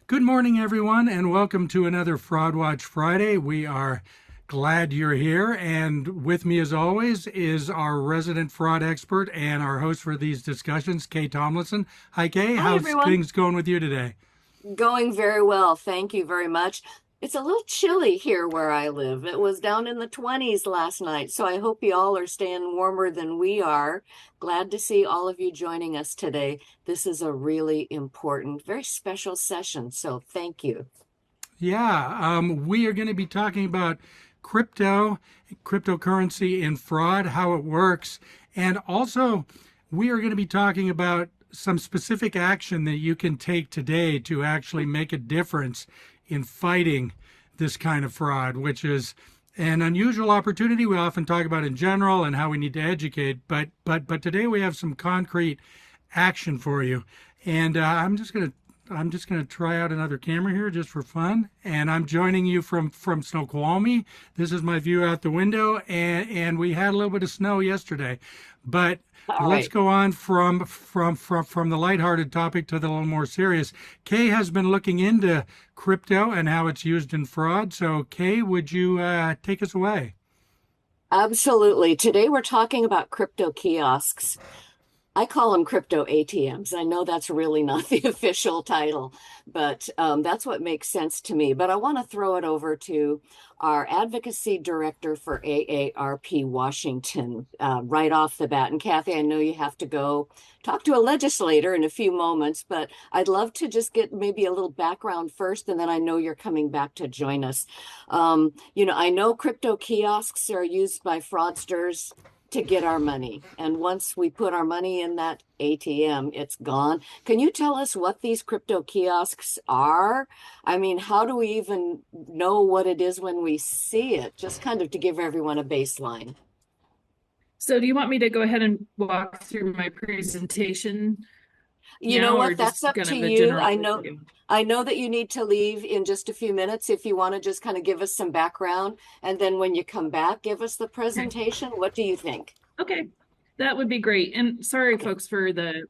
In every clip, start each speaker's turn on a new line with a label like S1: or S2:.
S1: Good morning, everyone, and welcome to another Fraud Watch Friday. We are glad you're here. And with me, as always, is our resident fraud expert and our host for these discussions, Kay Tomlinson. Hi, Kay.
S2: Hi,
S1: How's
S2: everyone.
S1: things going with you today?
S2: Going very well. Thank you very much. It's a little chilly here where I live. It was down in the 20s last night, so I hope you all are staying warmer than we are. Glad to see all of you joining us today. This is a really important, very special session, so thank you.
S1: Yeah, we are going to be talking about cryptocurrency and fraud, how it works, and also we are going to be talking about some specific action that you can take today to actually make a difference in fighting this kind of fraud, which is an unusual opportunity we often talk about in general and how we need to educate, but today we have some concrete action for you. And I'm just gonna try out another camera here just for fun, and I'm joining you from Snoqualmie. This is my view out the window, and we had a little bit of snow yesterday, but
S2: All
S1: let's
S2: right.
S1: go on from the lighthearted topic to the little more serious. Kay has been looking into crypto and how it's used in fraud. So, Kay, would you take us away?
S2: Absolutely. Today we're talking about crypto kiosks. I call them crypto ATMs. I know that's really not the official title, but that's what makes sense to me. But I want to throw it over to our advocacy director for AARP Washington right off the bat. And Kathy, I know you have to go talk to a legislator in a few moments, but I'd love to just get maybe a little background first, and then I know you're coming back to join us. I know crypto kiosks are used by fraudsters to get our money. And once we put our money in that ATM, it's gone. Can you tell us what these crypto kiosks are? I mean, how do we even know what it is when we see it? Just kind of to give everyone a baseline.
S3: So do you want me to go ahead and walk through my presentation
S2: You know
S3: now or
S2: what? That's
S3: just
S2: up
S3: kind
S2: to
S3: of a
S2: you.
S3: general
S2: I know
S3: overview?
S2: I know that you need to leave in just a few minutes. If you want to just kind of give us some background, and then when you come back, give us the
S3: Okay.
S2: presentation. What do you think?
S3: Okay. That would be great. And sorry,
S2: Okay.
S3: folks, for the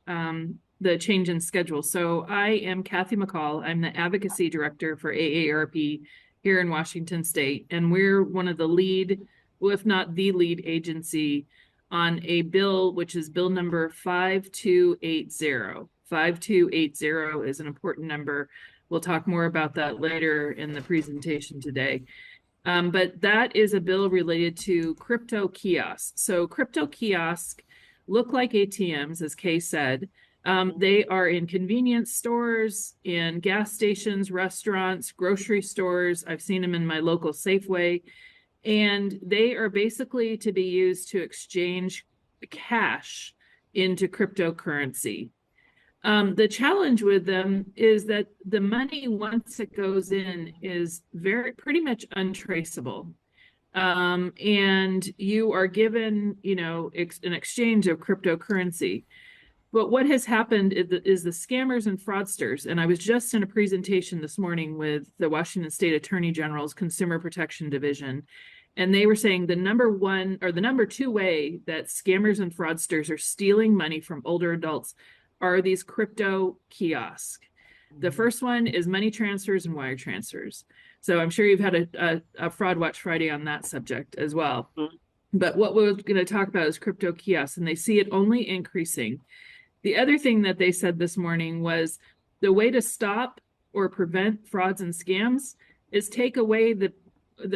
S3: change in schedule. So I am Kathy McCall. I'm the advocacy director for AARP here in Washington State, and we're one of the lead, well, if not the lead agency on a bill which is bill number 5280. 5280 is an important number. We'll talk more about that later in the presentation today. But that is a bill related to crypto kiosks. So crypto kiosks look like ATMs, as Kay said. They are in convenience stores, in gas stations, restaurants, grocery stores. I've seen them in my local Safeway. And they are basically to be used to exchange cash into cryptocurrency. The challenge with them is that the money, once it goes in, is pretty much untraceable. And you are given, an exchange of cryptocurrency. But what has happened is the scammers and fraudsters, and I was just in a presentation this morning with the Washington State Attorney General's Consumer Protection Division, and they were saying the number one or the number two way that scammers and fraudsters are stealing money from older adults are these crypto kiosks. The first one is money transfers and wire transfers. So I'm sure you've had a Fraud Watch Friday on that subject as well.
S2: Mhm.
S3: But what we're going to talk about is crypto kiosks, and they see it only increasing. The other thing that they said this morning was the way to stop or prevent frauds and scams is take away the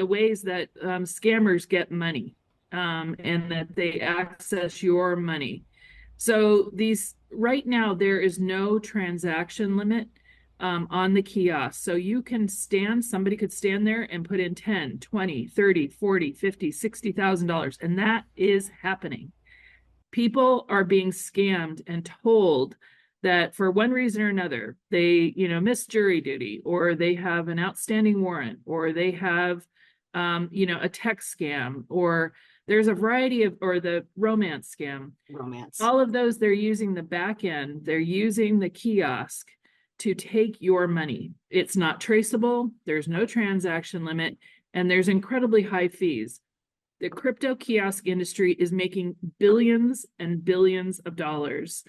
S3: ways that scammers get money, and that they access your money. So these right now there is no transaction limit on the kiosk. So somebody could stand there and put in 10, 20, 30, 40, 50, $60,000, and that is happening. People are being scammed and told that for one reason or another, they, miss jury duty, or they have an outstanding warrant, or they have, a text scam, or there's a variety of, or the romance scam.
S2: Romance.
S3: All of those, they're using the back end, they're using the kiosk to take your money. It's not traceable, there's no transaction limit, and there's incredibly high fees. The crypto kiosk industry is making billions and billions of dollars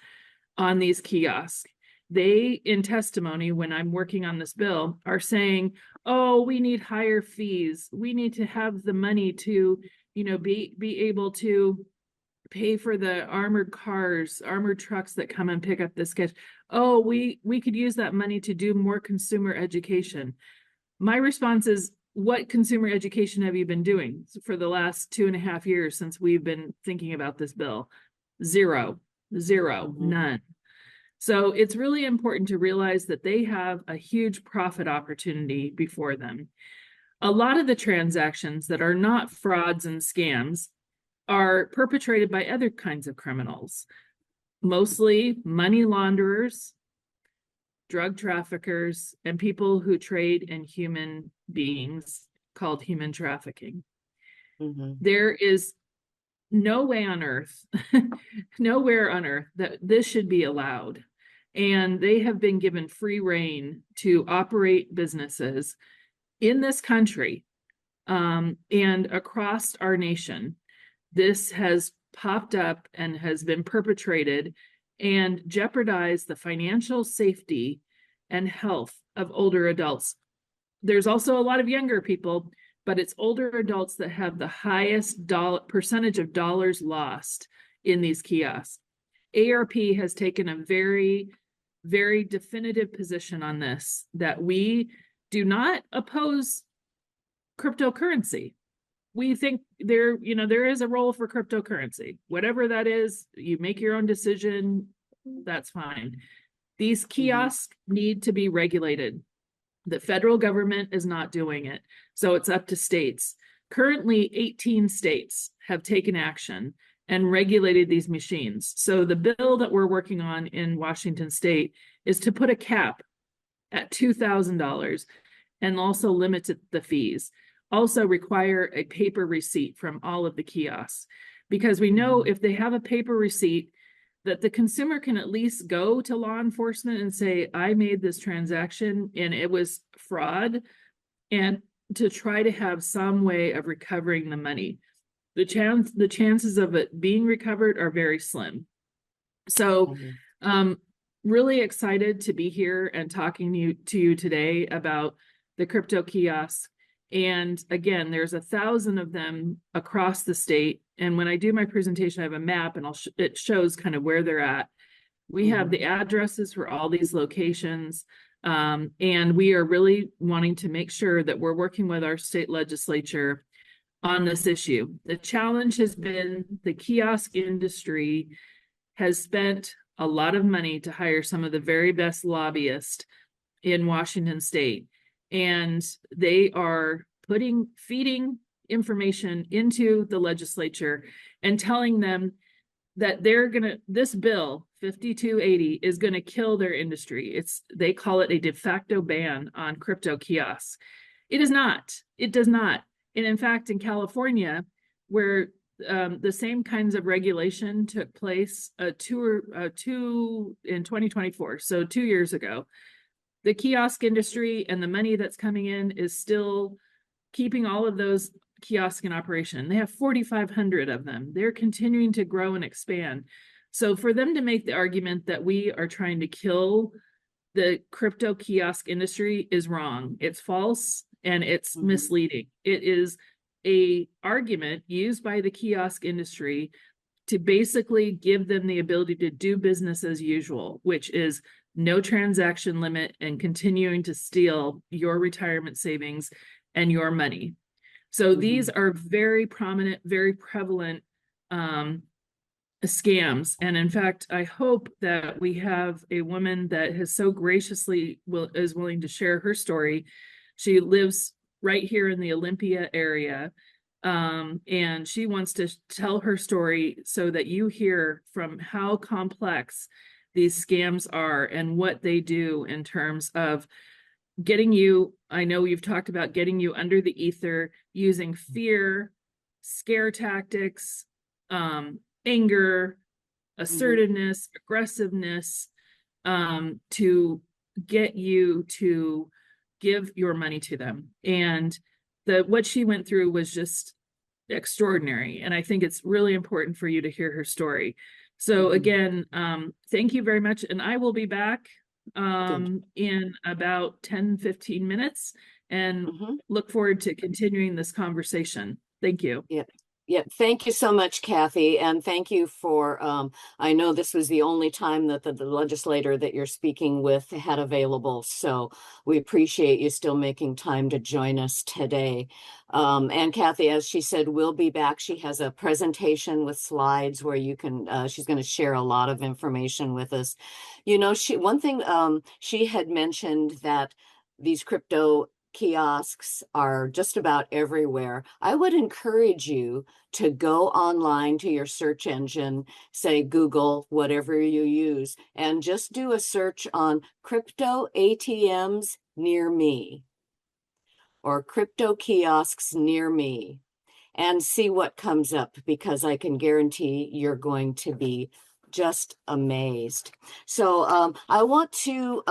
S3: on these kiosks. they, in testimony, when I'm working on this bill, are saying, oh, we need higher fees. We need to have the money to, be able to pay for the armored cars, armored trucks that come and pick up this cash. Oh, we could use that money to do more consumer education. My response is, what consumer education have you been doing for the last 2.5 years since we've been thinking about this bill? Zero, none. So it's really important to realize that they have a huge profit opportunity before them. A lot of the transactions that are not frauds and scams are perpetrated by other kinds of criminals, mostly money launderers, drug traffickers, and people who trade in human beings, called human trafficking. There is no way on earth, nowhere on earth, that this should be allowed. And they have been given free rein to operate businesses in this country and across our nation. This has popped up and has been perpetrated and jeopardized the financial safety and health of older adults. There's also a lot of younger people, but it's older adults that have the highest percentage of dollars lost in these kiosks. ARP has taken a very, very definitive position on this, that we do not oppose cryptocurrency. We think there is a role for cryptocurrency. Whatever that is, you make your own decision, that's fine. These kiosks need to be regulated. The federal government is not doing it, so it's up to states. Currently, 18 states have taken action and regulated these machines. So the bill that we're working on in Washington State is to put a cap at $2,000 and also limit the fees. Also require a paper receipt from all of the kiosks, because we know if they have a paper receipt, that the consumer can at least go to law enforcement and say, I made this transaction and it was fraud, and to try to have some way of recovering the money. The chances of it being recovered are very slim. So really excited to be here and talking to you today about the crypto kiosks. And again, there's 1,000 of them across the state. And when I do my presentation, I have a map and it shows kind of where they're at. We have the addresses for all these locations. And we are really wanting to make sure that we're working with our state legislature on this issue. The challenge has been the kiosk industry has spent a lot of money to hire some of the very best lobbyists in Washington State. And they are feeding information into the legislature and telling them that this bill 5280 is going to kill their industry. They call it a de facto ban on crypto kiosks. It is not. It does not. And in fact, in California, where the same kinds of regulation took place in 2024, so 2 years ago, the kiosk industry and the money that's coming in is still keeping all of those kiosks in operation. They have 4,500 of them. They're continuing to grow and expand. So for them to make the argument that we are trying to kill the crypto kiosk industry is wrong. It's false and it's misleading. It is an argument used by the kiosk industry to basically give them the ability to do business as usual, which is no transaction limit and continuing to steal your retirement savings and your money. So these are very prominent, very prevalent scams. And in fact, I hope that we have a woman that has so graciously is willing to share her story. She lives right here in the Olympia area. And she wants to tell her story so that you hear from how complex these scams are and what they do in terms of getting you. I know you've talked about getting you under the ether, using fear, scare tactics, anger, assertiveness, aggressiveness, to get you to give your money to them. And what she went through was just extraordinary. And I think it's really important for you to hear her story. So again, thank you very much. And I will be back in about 10-15 minutes and
S2: Hmm.
S3: look forward to continuing this conversation. Thank you.
S2: Yeah. Yeah. Thank you so much, Kathy. And thank you for, I know this was the only time that the legislator that you're speaking with had available. So we appreciate you still making time to join us today. And Kathy, as she said, will be back. She has a presentation with slides where you can, she's going to share a lot of information with us. You know, one thing, she had mentioned that these crypto kiosks are just about everywhere. I would encourage you to go online to your search engine, say Google, whatever you use, and just do a search on crypto ATMs near me or crypto kiosks near me and see what comes up, because I can guarantee you're going to be just amazed. So I want to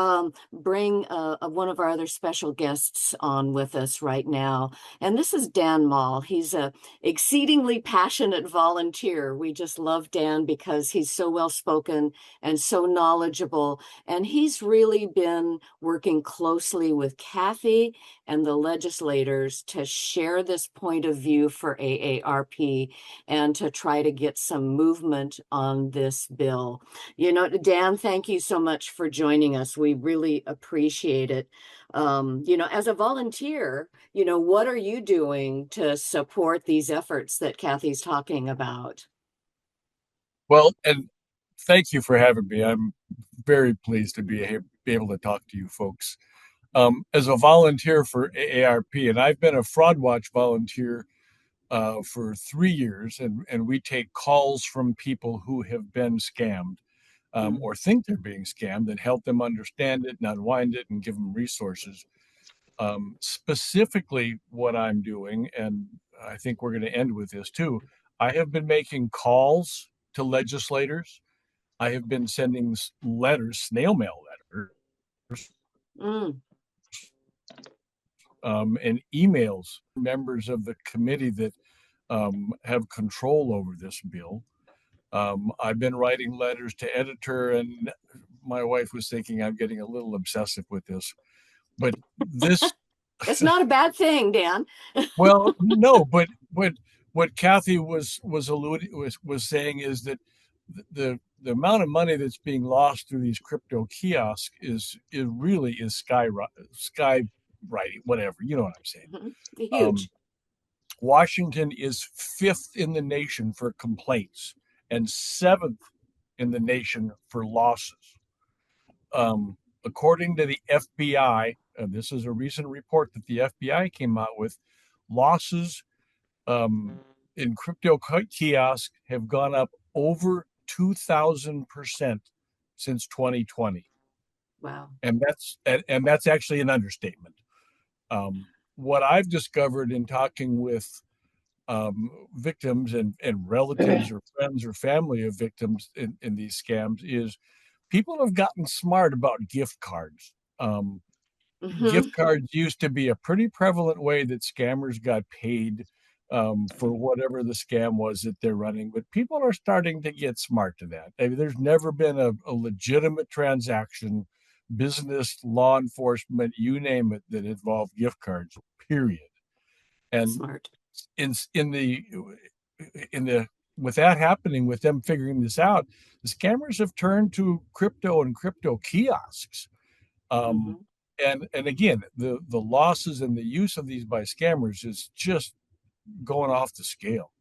S2: bring one of our other special guests on with us right now. And this is Dan Mall. He's a exceedingly passionate volunteer. We just love Dan because he's so well spoken and so knowledgeable. And he's really been working closely with Kathy and the legislators to share this point of view for AARP and to try to get some movement on this bill. You know, Dan, thank you so much for joining us. We really appreciate it. You know, as a volunteer, you know, what are you doing to support these efforts that Kathy's talking about?
S4: Well, and thank you for having me. I'm very pleased to be able to talk to you folks. As a volunteer for AARP, and I've been a Fraud Watch volunteer for 3 years, and we take calls from people who have been scammed
S2: Mm.
S4: or think they're being scammed and help them understand it and unwind it and give them resources. Specifically, what I'm doing, and I think we're going to end with this too, I have been making calls to legislators. I have been sending letters, snail mail letters,
S2: Mm.
S4: and emails, members of the committee that have control over this bill. I've been writing letters to editor, and my wife was thinking I'm getting a little obsessive with this, but this,
S2: It's not a bad thing, Dan.
S4: well, no, but what Kathy was alluding was saying is that the amount of money that's being lost through these crypto kiosks is really is sky writing, whatever, you know what I'm saying.
S2: Mhm.
S4: Um,
S2: Huge.
S4: Washington is fifth in the nation for complaints and seventh in the nation for losses. According to the FBI, and this is a recent report that the FBI came out with, losses in crypto kiosks have gone up over 2,000% since 2020,
S2: Wow.
S4: and that's actually an understatement. What I've discovered in talking with victims and relatives or friends or family of victims in these scams is people have gotten smart about gift cards.
S2: Hmm.
S4: Gift cards used to be a pretty prevalent way that scammers got paid for whatever the scam was that they're running, but people are starting to get smart to that. I mean, there's never been a legitimate transaction, business, law enforcement, you name it, that involved gift cards, period. And
S2: Smart.
S4: in the with that happening, with them figuring this out, the scammers have turned to crypto and crypto kiosks. Um,
S2: Hmm.
S4: and again, the losses and the use of these by scammers is just going off the scale.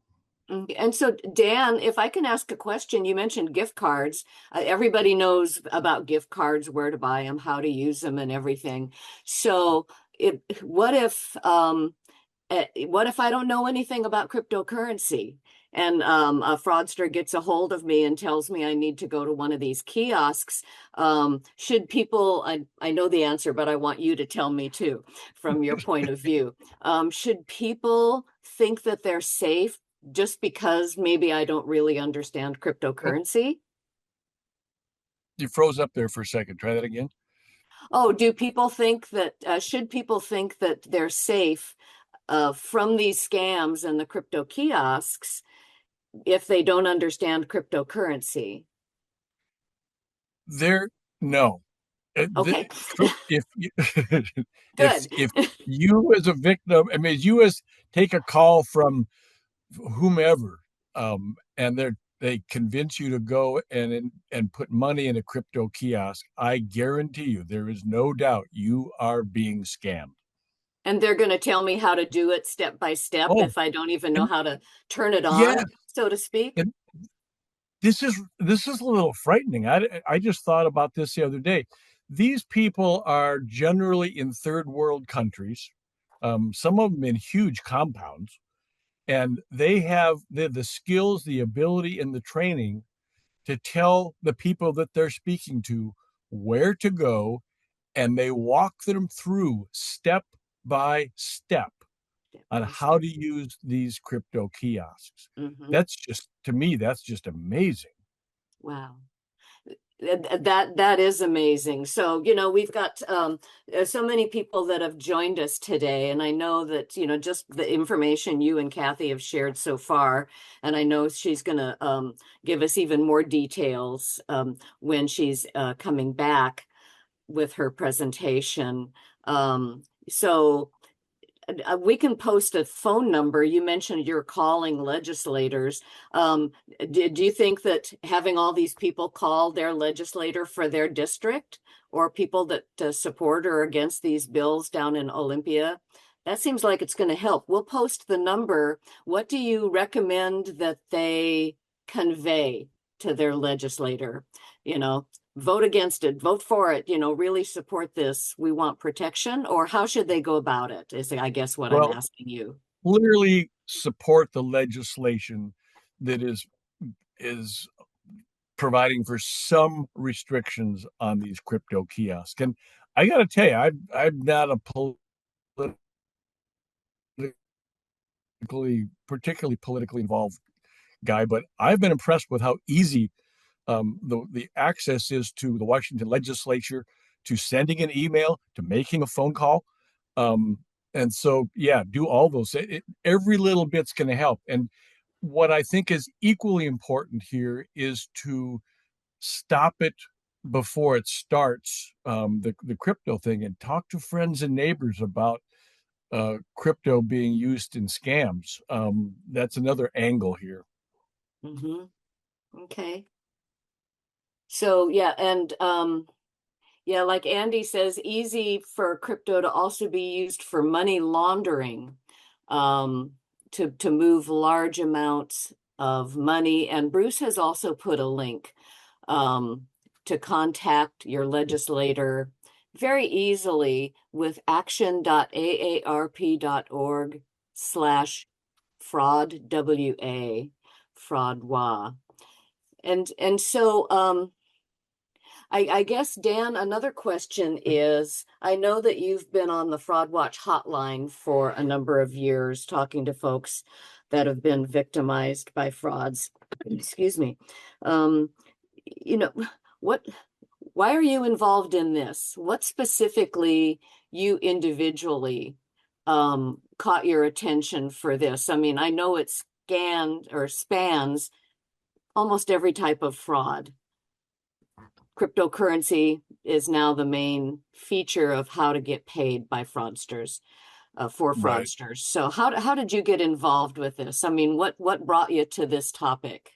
S2: And so, Dan, if I can ask a question, you mentioned gift cards. Everybody knows about gift cards, where to buy them, how to use them, and everything. So, what if what if I don't know anything about cryptocurrency and a fraudster gets a hold of me and tells me I need to go to one of these kiosks? Should people, I know the answer, but I want you to tell me too, from your point of view. Should people think that they're safe just because maybe I don't really understand
S4: Oh,
S2: cryptocurrency?
S4: you froze up there for a second. Try that again.
S2: Oh, do people think that, should people think that they're safe from these scams and the crypto kiosks if they don't understand cryptocurrency?
S4: There, no.
S2: Okay,
S4: If you,
S2: good.
S4: if you as a victim, I mean, you as take a call from whomever, and they convince you to go and put money in a crypto kiosk, I guarantee you there is no doubt you are being scammed.
S2: And they're going to tell me how to do it step by step
S4: Oh,
S2: if I don't even know
S4: and
S2: how to turn it
S4: yeah,
S2: on, so to speak.
S4: and this is a little frightening. I just thought about this the other day. These people are generally in third world countries, some of them in huge compounds, and they have the skills, the ability, and the training to tell the people that they're speaking to where to go, and they walk them through step by step
S2: Step
S4: on
S2: by
S4: how
S2: step.
S4: to use these crypto kiosks.
S2: Hmm.
S4: That's just, to me, that's just amazing.
S2: Wow. That is amazing. So, we've got so many people that have joined us today, and I know that, just the information you and Kathy have shared so far, and I know she's going to give us even more details when she's coming back with her presentation. So we can post a phone number. You mentioned you're calling legislators. Do you think that having all these people call their legislator for their district, or people that support or against these bills down in Olympia, that seems like it's going to help. We'll post the number. What do you recommend that they convey to their legislator? You know, vote against it, vote for it, really support this. We want protection, or how should they go about it? Is, I guess, what I'm
S4: Well,
S2: asking you.
S4: clearly support the legislation that is providing for some restrictions on these crypto kiosks. And I got to tell you, I'm not a particularly politically involved guy, but I've been impressed with how easy the access is to the Washington legislature, to sending an email, to making a phone call. Um, and so, yeah, do all those. Every little bit's going to help. And what I think is equally important here is to stop it before it starts, the crypto thing, and talk to friends and neighbors about crypto being used in scams. That's another angle here.
S2: Hmm. Okay. So yeah, and yeah, like Andy says, easy for crypto to also be used for money laundering, um, to move large amounts of money. And Bruce has also put a link um, to contact your legislator very easily with action.aarp.org/fraud, WA, fraud WA. And so I guess, Dan, another question is, I know that you've been on the Fraud Watch hotline for a number of years talking to folks that have been victimized by frauds. Excuse me. Um, you know, what, why are you involved in this? What specifically you individually caught your attention for this? I mean, I know it scanned or spans almost every type of fraud. Cryptocurrency is now the main feature of how to get paid by fraudsters, for
S4: Right.
S2: fraudsters. So how did you get involved with this? I mean, what brought you to this topic?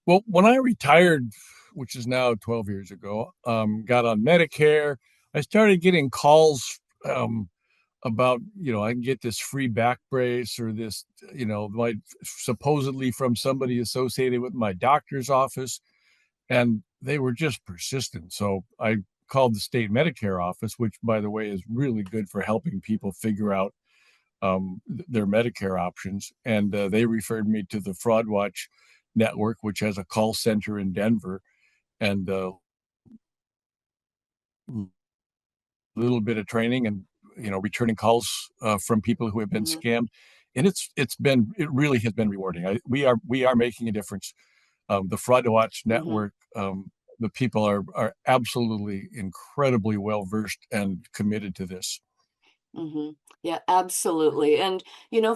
S4: Well, when I retired, which is now 12 years ago, got on Medicare, I started getting calls about, I can get this free back brace or this, my supposedly from somebody associated with my doctor's office. And they were just persistent. So I called the state Medicare office, which, by the way, is really good for helping people figure out their Medicare options. And they referred me to the Fraud Watch network, which has a call center in Denver, and a little bit of training and returning calls from people who have been
S2: Mhm,
S4: scammed. And it really has been rewarding. We are making a difference. The Fraud Watch
S2: mhm,
S4: network, the people are absolutely incredibly well versed and committed to this.
S2: mhm. Yeah, absolutely. And,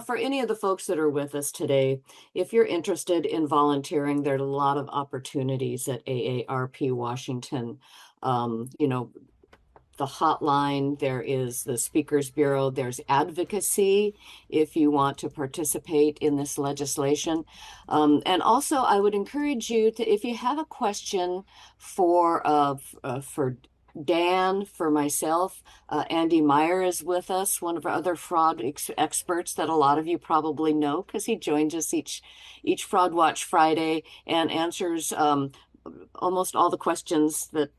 S2: for any of the folks that are with us today, if you're interested in volunteering, there are a lot of opportunities at AARP Washington. Um, you know, the hotline, there is the Speakers Bureau, there's advocacy if you want to participate in this legislation. And also, I would encourage you to, if you have a question for Dan, for myself, Andy Meyer is with us, one of our other fraud experts that a lot of you probably know because he joins us each Fraud Watch Friday and answers almost all the questions that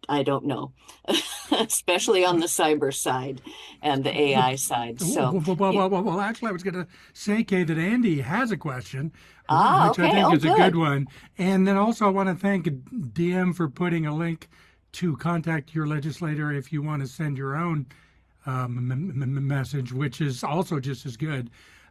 S2: I don't know, especially on the cyber side and the AI side. So,
S1: Well, actually, I was going to say, Kay, that Andy has a question, which I
S2: okay.
S1: think
S2: Oh,
S1: is a good
S2: good.
S1: one. And then also, I want to thank DM for putting a link to contact your legislator if you want to send your own message, which is also just as good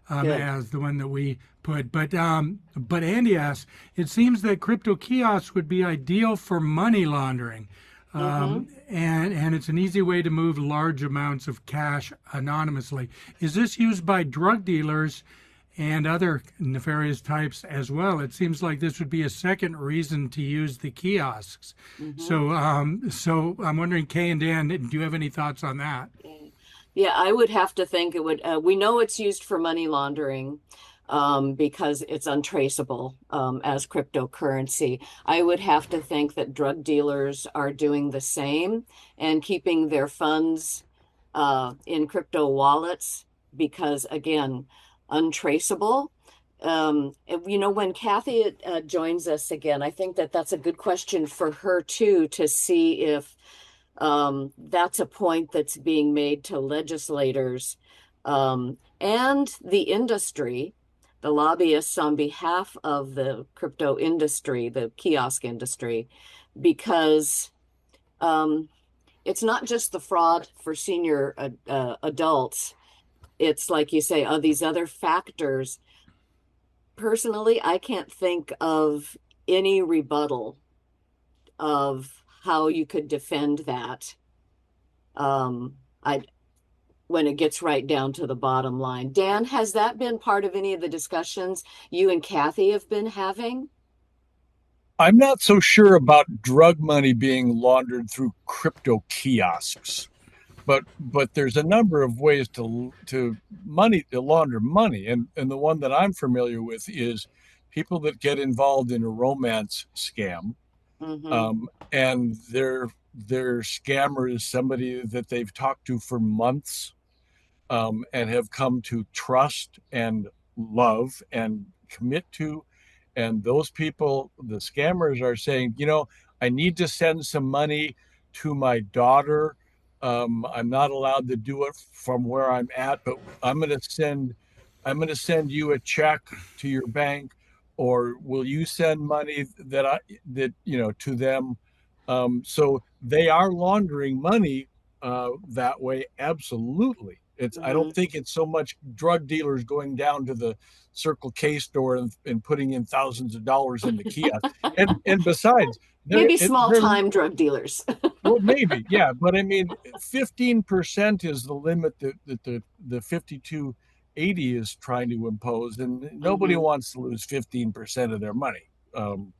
S2: Good.
S1: as the one that we put. But Andy asks, it seems that crypto kiosks would be ideal for money laundering.
S2: Mm-hmm.
S1: And it's an easy way to move large amounts of cash anonymously. Is this used by drug dealers and other nefarious types as well? It seems like this would be a second reason to use the kiosks.
S2: Mm-hmm.
S1: So I'm wondering, Kay and Dan, do you have any thoughts on that?
S2: Yeah, I would have to think it would. We know it's used for money laundering because it's untraceable as cryptocurrency. I would have to think that drug dealers are doing the same and keeping their funds in crypto wallets because, again, untraceable. When Kathy joins us again, I think that that's a good question for her too, to see if that's a point that's being made to legislators and the industry, the lobbyists on behalf of the crypto industry, the kiosk industry, because it's not just the fraud for senior adults. It's like you say, these other factors. Personally, I can't think of any rebuttal of how you could defend that. I when it gets right down to the bottom line. Dan, has that been part of any of the discussions you and Kathy have been having?
S4: I'm not so sure about drug money being laundered through crypto kiosks, but there's a number of ways to launder money, and the one that I'm familiar with is people that get involved in a romance scam,
S2: Mm-hmm.
S4: and their scammer is somebody that they've talked to for months, and have come to trust and love and commit to. And those people, the scammers, are saying, I need to send some money to my daughter. I'm not allowed to do it from where I'm at, but I'm going to send you a check to your bank, or will you send money to them? So they are laundering money that way. Absolutely. I
S2: Mm-hmm.
S4: don't think it's so much drug dealers going down to the Circle K store and putting in thousands of dollars in the kiosk. And besides,
S2: Maybe small time drug dealers.
S4: well, maybe, yeah, but I mean, 15% is the limit that the 5280 is trying to impose, and nobody
S2: Mm-hmm.
S4: wants to lose 15% of their money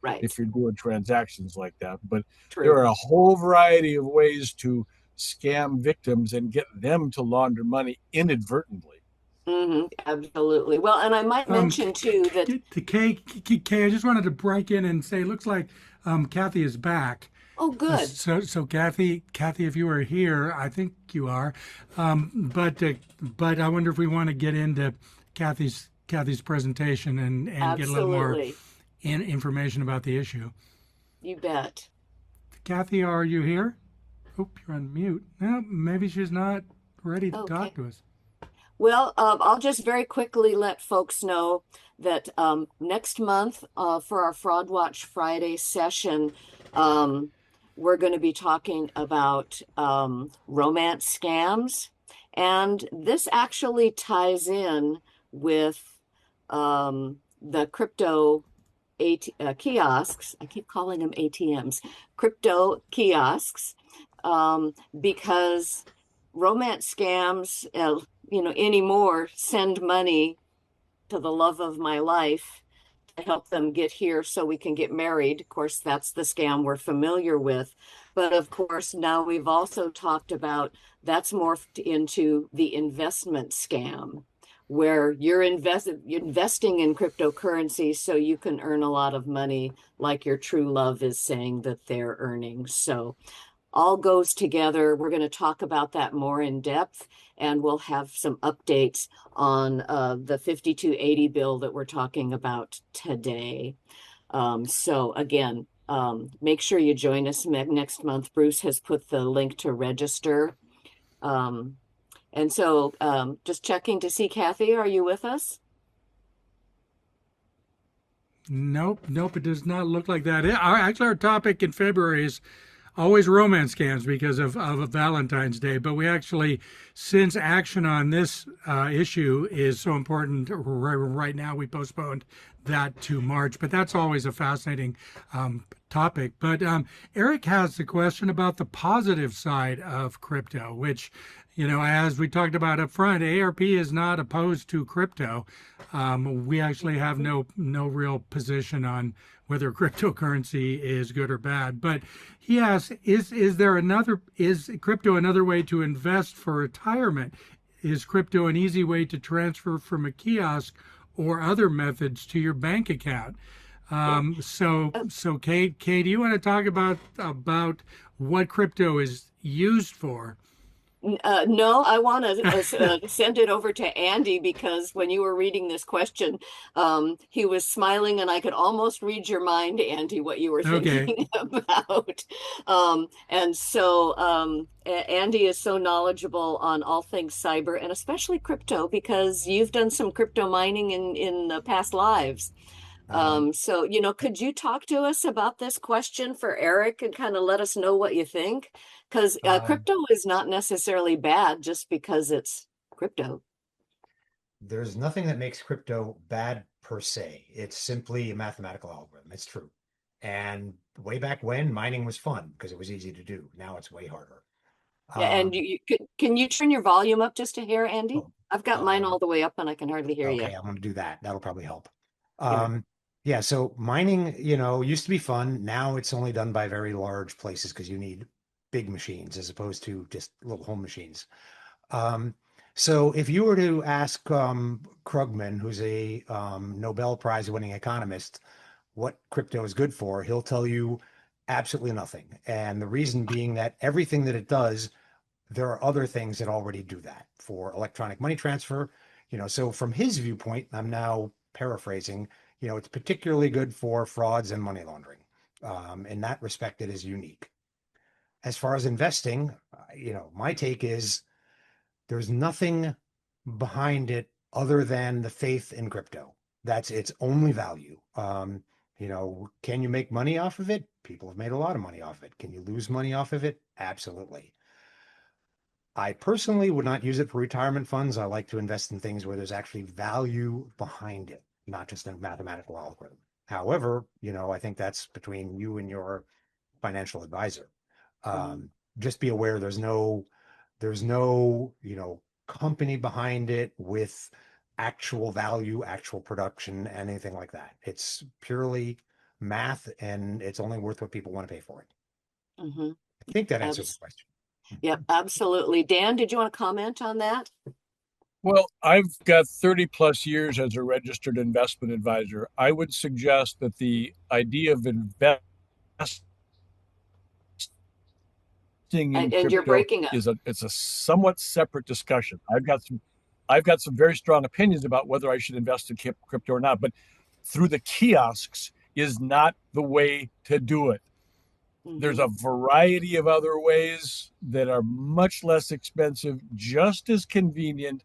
S2: Right.
S4: if you're doing transactions like that. But there
S2: True.
S4: are a whole variety of ways to scam victims and get them to launder money inadvertently.
S2: Mm-hmm. Absolutely. Well, and I might mention too that,
S1: To Kay, I just wanted to break in and say, it looks like Kathy is back.
S2: oh, good.
S1: So Kathy, if you are here, I think you are. But I wonder if we want to get into Kathy's presentation and get a little more
S2: Absolutely.
S1: information about the issue.
S2: You bet.
S1: Kathy, are you here? Oh, you're on mute. No, maybe she's not ready to
S2: Okay.
S1: talk to us.
S2: Well, I'll just very quickly let folks know that next month for our Fraud Watch Friday session, we're going to be talking about romance scams. And this actually ties in with the crypto kiosks. I keep calling them ATMs, crypto kiosks, because romance scams, anymore send money to the love of my life to help them get here so we can get married. Of course, that's the scam we're familiar with. But of course, now we've also talked about that's morphed into the investment scam, where you're investing in cryptocurrency so you can earn a lot of money, like your true love is saying that they're earning. So all goes together. We're going to talk about that more in depth, and we'll have some updates on the 5280 bill that we're talking about today. So again, make sure you join us next month. Bruce has put the link to register. And so just checking to see, Kathy, are you with us?
S1: Nope, nope, it does not look like that. Actually, our topic in February is always romance scams because of Valentine's Day. But we actually, since action on this issue is so important right now, we postponed that to March. But that's always a fascinating topic. But Eric has the question about the positive side of crypto, which, you know, as we talked about up front, ARP is not opposed to crypto. We actually have no real position on whether cryptocurrency is good or bad. But he asks, is crypto another way to invest for retirement? Is crypto an easy way to transfer from a kiosk or other methods to your bank account? So Kate, do you want to talk about what crypto is used for?
S2: No, I want to send it over to Andy because when you were reading this question, he was smiling and I could almost read your mind, Andy, what you were
S1: Okay.
S2: thinking about. And so Andy is so knowledgeable on all things cyber and especially crypto because you've done some crypto mining in the past lives. So, you know, could you talk to us about this question for Eric and kind of let us know what you think? Because
S5: Um,
S2: crypto is not necessarily bad just because it's crypto.
S5: there's nothing that makes crypto bad per se. It's simply a mathematical algorithm. It's true. And way back when, mining was fun because it was easy to do. Now it's way harder.
S2: Yeah, and
S5: Um,
S2: can you turn your volume up just a hair, Andy?
S5: oh,
S2: I've got mine all
S5: um,
S2: the way up and I can hardly hear you.
S5: okay, I'm going to do that. That'll probably help.
S2: Yeah.
S5: Yeah, so mining, used to be fun. Now it's only done by very large places because you need big machines as opposed to just little home machines. Um, so if you were to ask Krugman, who's a Nobel Prize winning economist, what crypto is good for, he'll tell you absolutely nothing. And the reason being that everything that it does, there are other things that already do that for electronic money transfer. So from his viewpoint, I'm now paraphrasing, it's particularly good for frauds and money laundering. In that respect, it is unique. As far as investing, my take is there's nothing behind it other than the faith in crypto. That's its only value. Can you make money off of it? People have made a lot of money off of it. Can you lose money off of it? Absolutely. I personally would not use it for retirement funds. I like to invest in things where there's actually value behind it, not just a mathematical algorithm. However, I think that's between you and your financial advisor.
S2: Mhm.
S5: Just be aware there's no company behind it with actual value, actual production, anything like that. It's purely math, and it's only worth what people want to pay for it.
S2: Mhm.
S5: I think that answers the
S2: Abs
S5: question.
S2: Yep, absolutely. Dan, did you want to comment on that?
S4: Well, I've got 30 plus years as a registered investment advisor. I would suggest that the idea of investing in
S2: And you're
S4: crypto
S2: breaking up.
S4: it's a somewhat separate discussion. I've got some very strong opinions about whether I should invest in crypto or not, but through the kiosks is not the way to do it. There's
S2: Hmm.
S4: a variety of other ways that are much less expensive, just as convenient.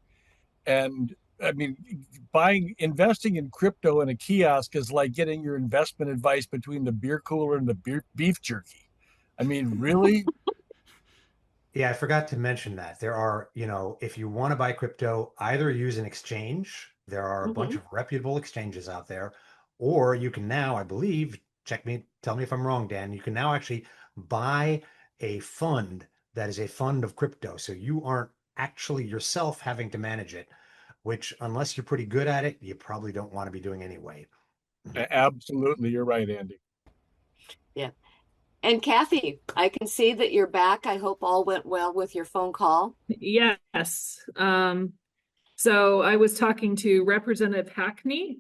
S4: And I mean, investing in crypto in a kiosk is like getting your investment advice between the beer cooler and the beef jerky. I mean, really?
S5: Yeah, I forgot to mention that there are, if you want to buy crypto, either use an exchange. There are a bunch
S2: Hmm.
S5: of reputable exchanges out there, or you can now, I believe, check me, tell me if I'm wrong, Dan, you can now actually buy a fund that is a fund of crypto. So you aren't actually yourself having to manage it, which, unless you're pretty good at it, you probably don't want to be doing anyway.
S4: Absolutely, you're right, Andy.
S2: Yeah. And Kathy, I can see that you're back. I hope all went well with your phone call.
S3: Yes. So I was talking to Representative Hackney.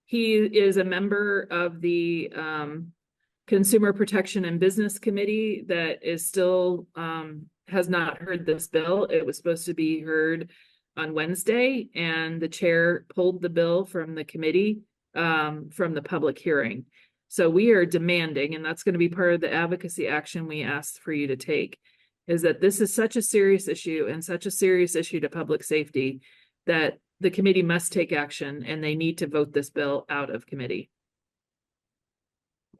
S3: He is a member of the Consumer Protection and Business Committee that is still has not heard this bill. It was supposed to be heard on Wednesday, and the chair pulled the bill from the committee from the public hearing. So we are demanding, and that's going to be part of the advocacy action we asked for you to take, is that this is such a serious issue and such a serious issue to public safety that the committee must take action, and they need to vote this bill out of committee.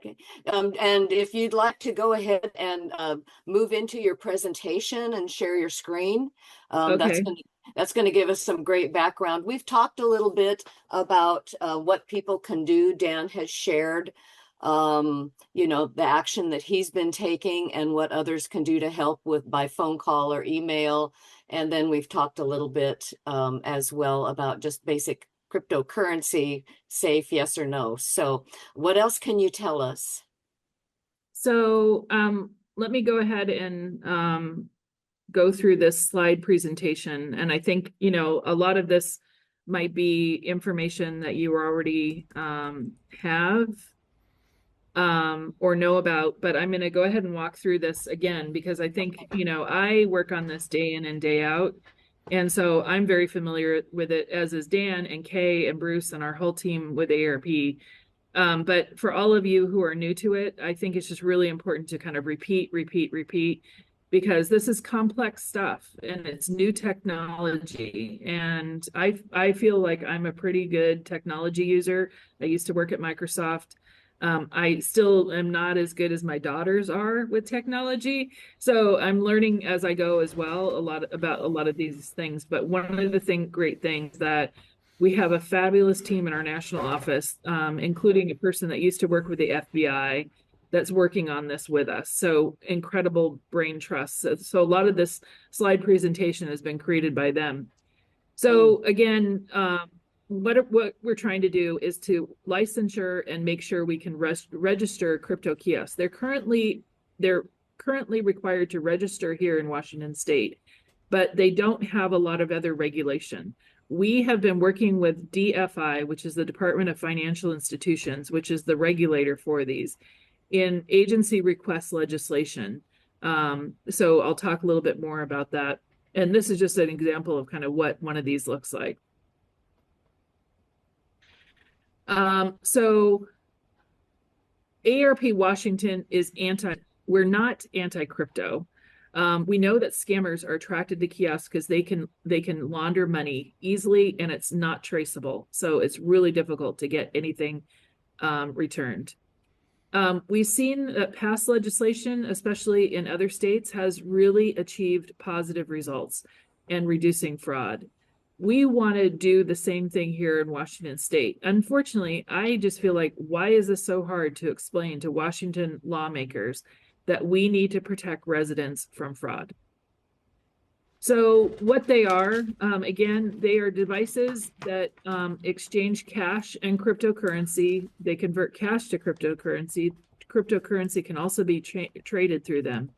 S2: Okay. And if you'd like to go ahead and move into your presentation and share your screen,
S3: Okay.
S2: that's going to give us some great background. We've talked a little bit about what people can do. Dan has shared, you know, the action that he's been taking and what others can do to help with by phone call or email. And then we've talked a little bit as well about just basic cryptocurrency, safe, yes or no. So what else can you tell us?
S3: So let me go ahead and go through this slide presentation. And I think, you know, a lot of this might be information that you already have or know about, but I'm going to go ahead and walk through this again, because I think, you know, I work on this day in and day out. And so I'm very familiar with it, as is Dan and Kay and Bruce and our whole team with AARP. But for all of you who are new to it, I think it's just really important to kind of repeat, because this is complex stuff and it's new technology. And I feel like I'm a pretty good technology user. I used to work at Microsoft. I still am not as good as my daughters are with technology. So I'm learning as I go as well, about a lot of these things. But one of the great things that we have a fabulous team in our national office, including a person that used to work with the FBI that's working on this with us. So incredible brain trust. So a lot of this slide presentation has been created by them. So again, what we're trying to do is to licensure and make sure we can register crypto kiosks. They're currently required to register here in Washington State, but they don't have a lot of other regulation. We have been working with DFI, which is the Department of Financial Institutions, which is the regulator for these, in agency request legislation. So I'll talk a little bit more about that. And this is just an example of kind of what one of these looks like. So AARP Washington is we're not anti-crypto. We know that scammers are attracted to kiosks because they can launder money easily and it's not traceable. So it's really difficult to get anything returned. We've seen that past legislation, especially in other states, has really achieved positive results in reducing fraud. We want to do the same thing here in Washington State. Unfortunately, I just feel like, why is this so hard to explain to Washington lawmakers that we need to protect residents from fraud? So what they are, again, they are devices that exchange cash and cryptocurrency. They convert cash to cryptocurrency. Cryptocurrency can also be traded through them.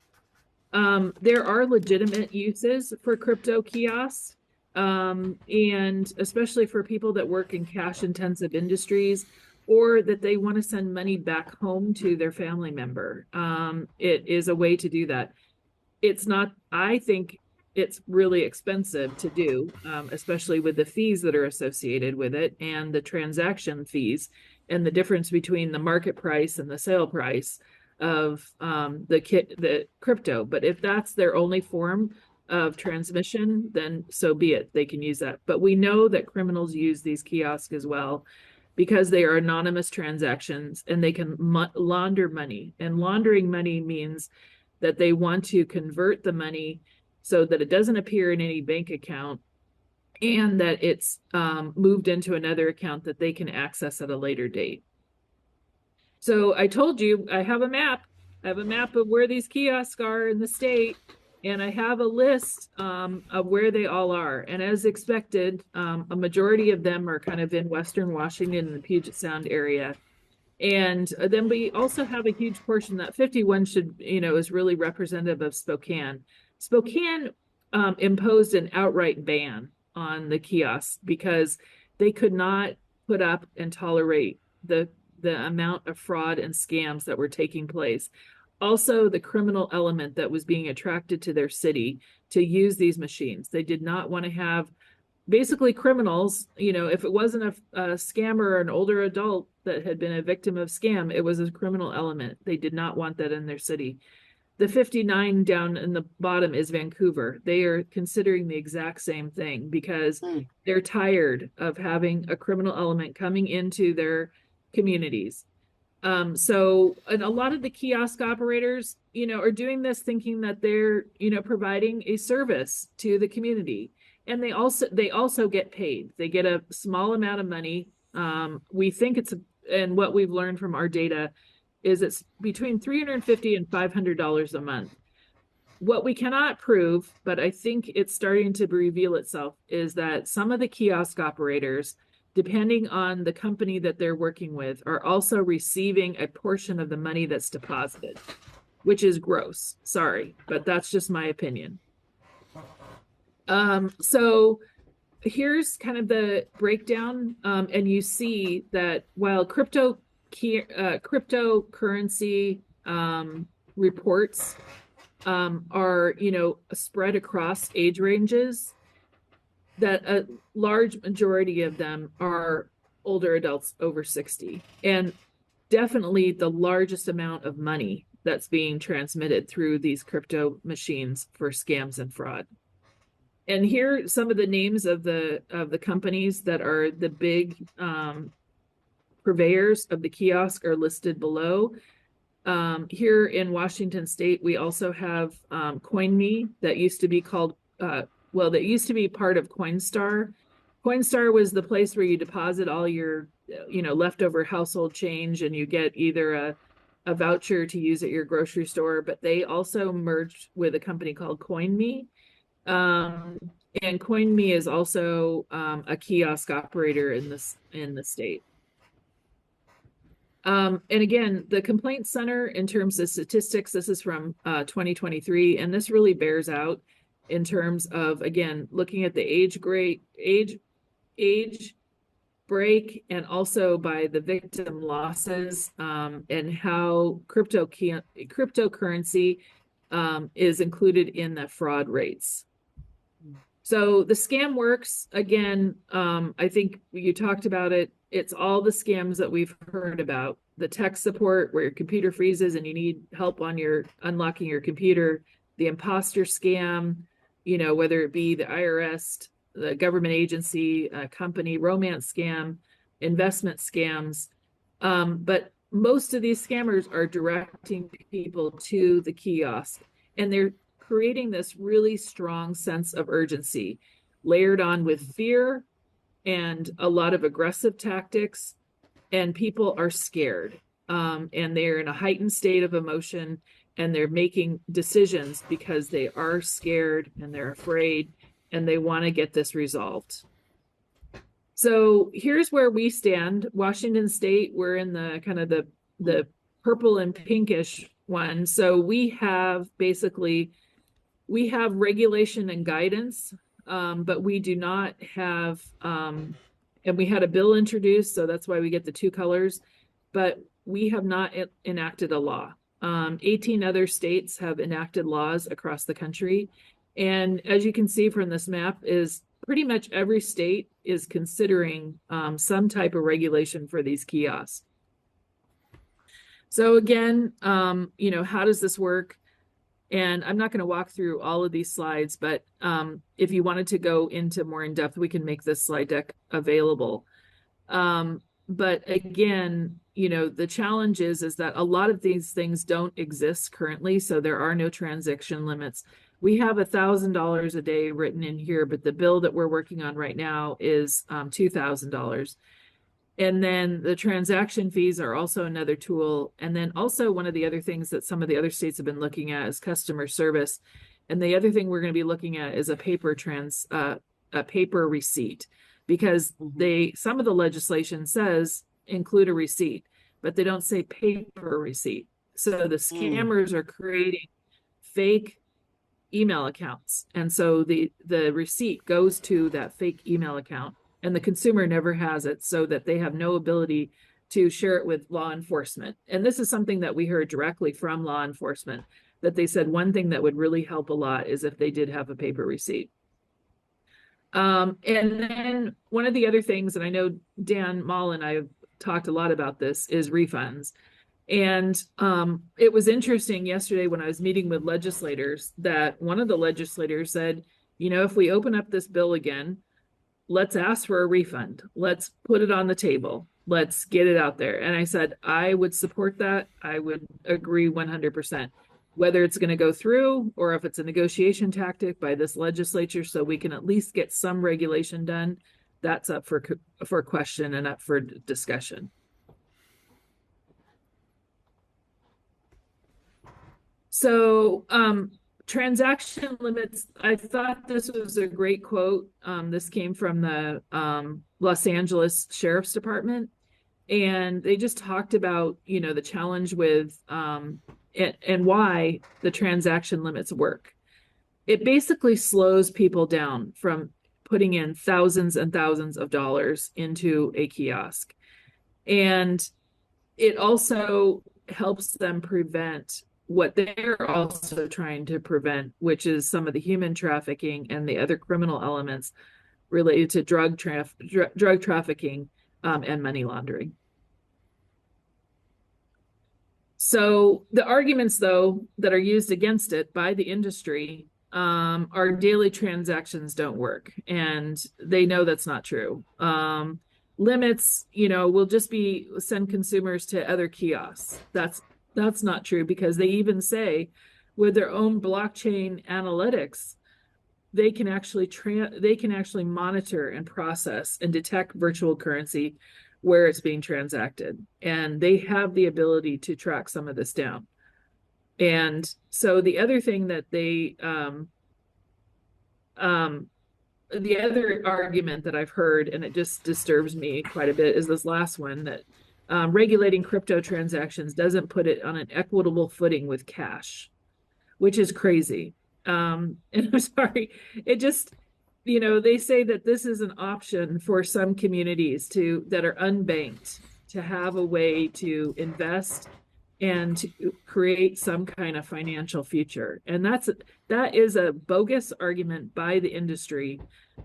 S3: There are legitimate uses for crypto kiosks. And especially for people that work in cash intensive industries, or that they want to send money back home to their family member. It is a way to do that. It's not, I think it's really expensive to do, especially with the fees that are associated with it and the transaction fees and the difference between the market price and the sale price of the crypto. But if that's their only form of transmission, then so be it. They can use that. But we know that criminals use these kiosks as well because they are anonymous transactions and they can launder money. And laundering money means that they want to convert the money so that it doesn't appear in any bank account and that it's moved into another account that they can access at a later date. So I told you I have a map. I have a map of where these kiosks are in the state. And I have a list of where they all are. And as expected, a majority of them are kind of in Western Washington and the Puget Sound area. And then we also have a huge portion that 51 should, is really representative of Spokane. Spokane imposed an outright ban on the kiosks because they could not put up and tolerate the amount of fraud and scams that were taking place. Also, the criminal element that was being attracted to their city to use these machines. They did not want to have basically criminals, if it wasn't a scammer or an older adult that had been a victim of scam, it was a criminal element. They did not want that in their city. The 59 down in the bottom is Vancouver. They are considering the exact same thing because they're tired of having a criminal element coming into their communities. So, and a lot of the kiosk operators, are doing this thinking that they're, providing a service to the community. And they also get paid. They get a small amount of money. We think and what we've learned from our data is it's between $350 and $500 a month. What we cannot prove, but I think it's starting to reveal itself, is that some of the kiosk operators, depending on the company that they're working with, are also receiving a portion of the money that's deposited, which is gross. Sorry, but that's just my opinion. So here's kind of the breakdown, and you see that while cryptocurrency reports are, spread across age ranges, that a large majority of them are older adults over 60, and definitely the largest amount of money that's being transmitted through these crypto machines for scams and fraud. And here, some of the names of the companies that are the big purveyors of the kiosk are listed below. Here in Washington State, we also have CoinMe that used to be called, that used to be part of Coinstar. Coinstar was the place where you deposit all your, leftover household change, and you get either a voucher to use at your grocery store. But they also merged with a company called CoinMe. And CoinMe is also a kiosk operator in the state. And again, the complaint center, in terms of statistics, this is from 2023, and this really bears out in terms of, again, looking at the age break, and also by the victim losses, and how cryptocurrency is included in the fraud rates. So the scam works, again, I think you talked about it. It's all the scams that we've heard about. The tech support where your computer freezes and you need help on unlocking your computer, the imposter scam, whether it be the IRS, the government agency, company, romance scam, investment scams. But most of these scammers are directing people to the kiosk, and they're creating this really strong sense of urgency, layered on with fear and a lot of aggressive tactics, and people are scared, and they're in a heightened state of emotion, and they're making decisions because they are scared and they're afraid, and they want to get this resolved. So here's where we stand. Washington State, we're in the kind of the purple and pinkish one. So we have regulation and guidance, but we do not have, and we had a bill introduced, so that's why we get the two colors, but we have not enacted a law. 18 other states have enacted laws across the country. And as you can see from this map, is pretty much every state is considering some type of regulation for these kiosks. So again, how does this work? And I'm not going to walk through all of these slides, but if you wanted to go into more in depth, we can make this slide deck available. But again, the challenge is that a lot of these things don't exist currently, so there are no transaction limits. We have $1,000 a day written in here, but the bill that we're working on right now is $2,000. And then the transaction fees are also another tool. And then also one of the other things that some of the other states have been looking at is customer service. And the other thing we're going to be looking at is a paper receipt, because some of the legislation says include a receipt. but they don't say paper receipt. So the scammers are creating fake email accounts. And so the receipt goes to that fake email account, and the consumer never has it, so that they have no ability to share it with law enforcement. And this is something that we heard directly from law enforcement, that they said one thing that would really help a lot is if they did have a paper receipt. And then one of the other things, and I know Dan Mall and I have talked a lot about this, is refunds. And it was interesting yesterday when I was meeting with legislators that one of the legislators said, you know, if we open up this bill again, let's ask for a refund. Let's put it on the table. Let's get it out there. And I said, I would support that. I would agree 100%. Whether it's going to go through or if it's a negotiation tactic by this legislature so we can at least get some regulation done, that's up for question and up for discussion. So transaction limits, I thought this was a great quote. This came from the Los Angeles Sheriff's Department. And they just talked about, you know, the challenge with and why the transaction limits work. It basically slows people down from putting in thousands and thousands of dollars into a kiosk. And it also helps them prevent what they're also trying to prevent, which is some of the human trafficking and the other criminal elements related to drug trafficking and money laundering. So the arguments, though, that are used against it by the industry are daily transactions don't work, and they know that's not true. Limits, you know, will just be send consumers to other kiosks. That's not true, because they even say with their own blockchain analytics, they can actually monitor and process and detect virtual currency where it's being transacted, and they have the ability to track some of this down. And so the other thing that they the other argument that I've heard, and it just disturbs me quite a bit, is this last one, that regulating crypto transactions doesn't put it on an equitable footing with cash, which is crazy. And I'm sorry, it just, you know, they say that this is an option for some communities that are unbanked to have a way to invest and to create some kind of financial future. And that is a bogus argument by the industry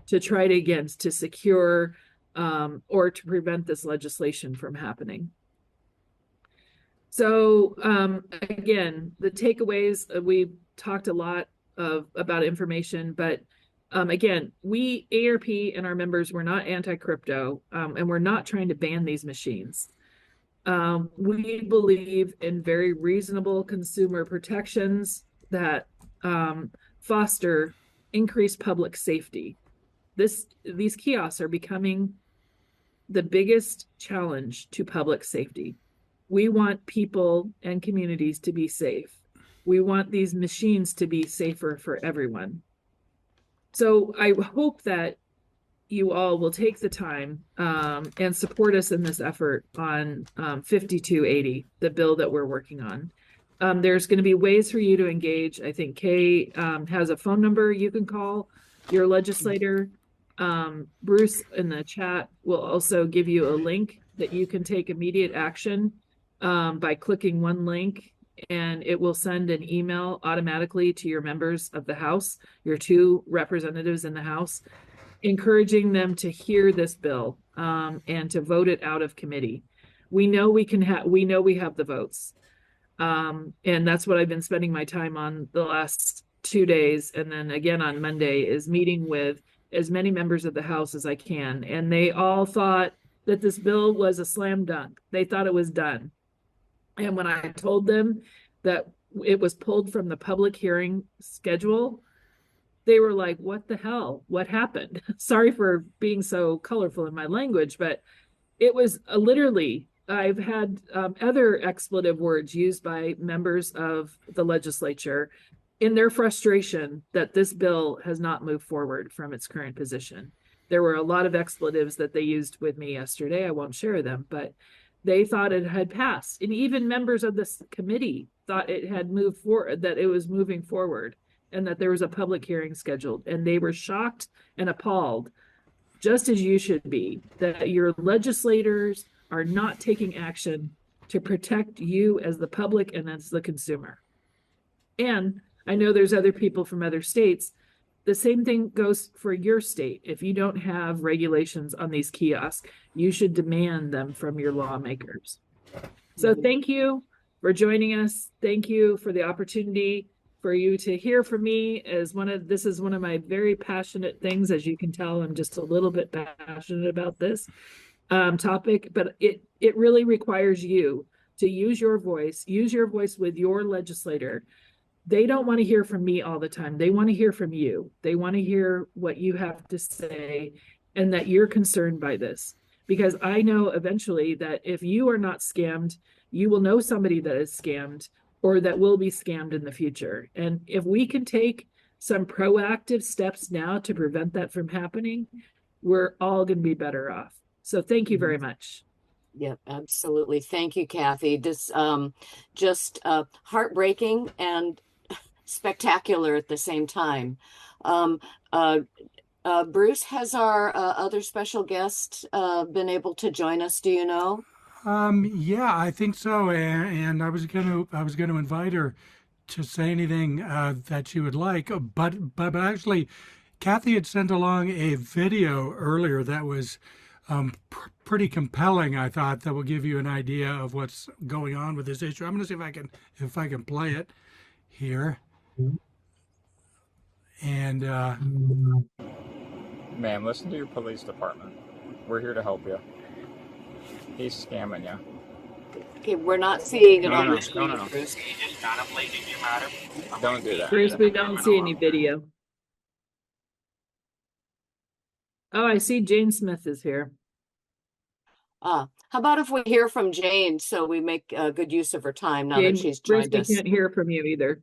S3: to try to secure or to prevent this legislation from happening. So again, the takeaways, we talked a lot about information, but again, we ARP and our members, we're not anti-crypto, and we're not trying to ban these machines. We believe in very reasonable consumer protections that foster increased public safety. These kiosks are becoming the biggest challenge to public safety. We want people and communities to be safe. We want these machines to be safer for everyone. So I hope that you all will take the time and support us in this effort on 5280, the bill that we're working on. There's going to be ways for you to engage. I think Kay has a phone number you can call your legislator. Bruce in the chat will also give you a link that you can take immediate action by clicking one link, and it will send an email automatically to your members of the House, your 2 representatives in the House, encouraging them to hear this bill and to vote it out of committee. We know we have the votes. And that's what I've been spending my time on the last 2 days. And then again on Monday is meeting with as many members of the House as I can. And they all thought that this bill was a slam dunk. They thought it was done. And when I told them that it was pulled from the public hearing schedule, they were like, what the hell? What happened? Sorry for being so colorful in my language, but it was literally, I've had other expletive words used by members of the legislature in their frustration that this bill has not moved forward from its current position. There were a lot of expletives that they used with me yesterday. I won't share them, but they thought it had passed. And even members of this committee thought it had moved forward, that it was moving forward, and that there was a public hearing scheduled. And they were shocked and appalled, just as you should be, that your legislators are not taking action to protect you as the public and as the consumer. And I know there's other people from other states. The same thing goes for your state. If you don't have regulations on these kiosks, you should demand them from your lawmakers. So thank you for joining us. Thank you for the opportunity for you to hear from me. This is one of my very passionate things. As you can tell, I'm just a little bit passionate about this topic, but it really requires you to use your voice with your legislator. They don't want to hear from me all the time. They want to hear from you. They want to hear what you have to say and that you're concerned by this. Because I know eventually that if you are not scammed, you will know somebody that is scammed or that will be scammed in the future. And if we can take some proactive steps now to prevent that from happening, we're all going to be better off. So thank you very much.
S2: Yep, absolutely. Thank you, Kathy. This just heartbreaking and spectacular at the same time. Bruce, has our other special guest been able to join us? Do you know?
S1: Yeah, I think so. And I was gonna invite her to say anything that she would like. But actually, Kathy had sent along a video earlier that was pretty compelling. I thought that will give you an idea of what's going on with this issue. I'm going to see if I can play it here. And
S6: Ma'am, listen to your police department. We're here to help you. He's scamming you.
S2: Okay, we're not seeing it on the
S6: No,
S2: screen,
S6: no.
S2: Bruce.
S6: Don't do that.
S3: Bruce, we don't see any video. Oh, I see Jane Smith is here.
S2: How about if we hear from Jane so we make good use of her time now
S3: Jane,
S2: that she's
S3: Bruce,
S2: joined
S3: we
S2: us?
S3: can't hear from you either.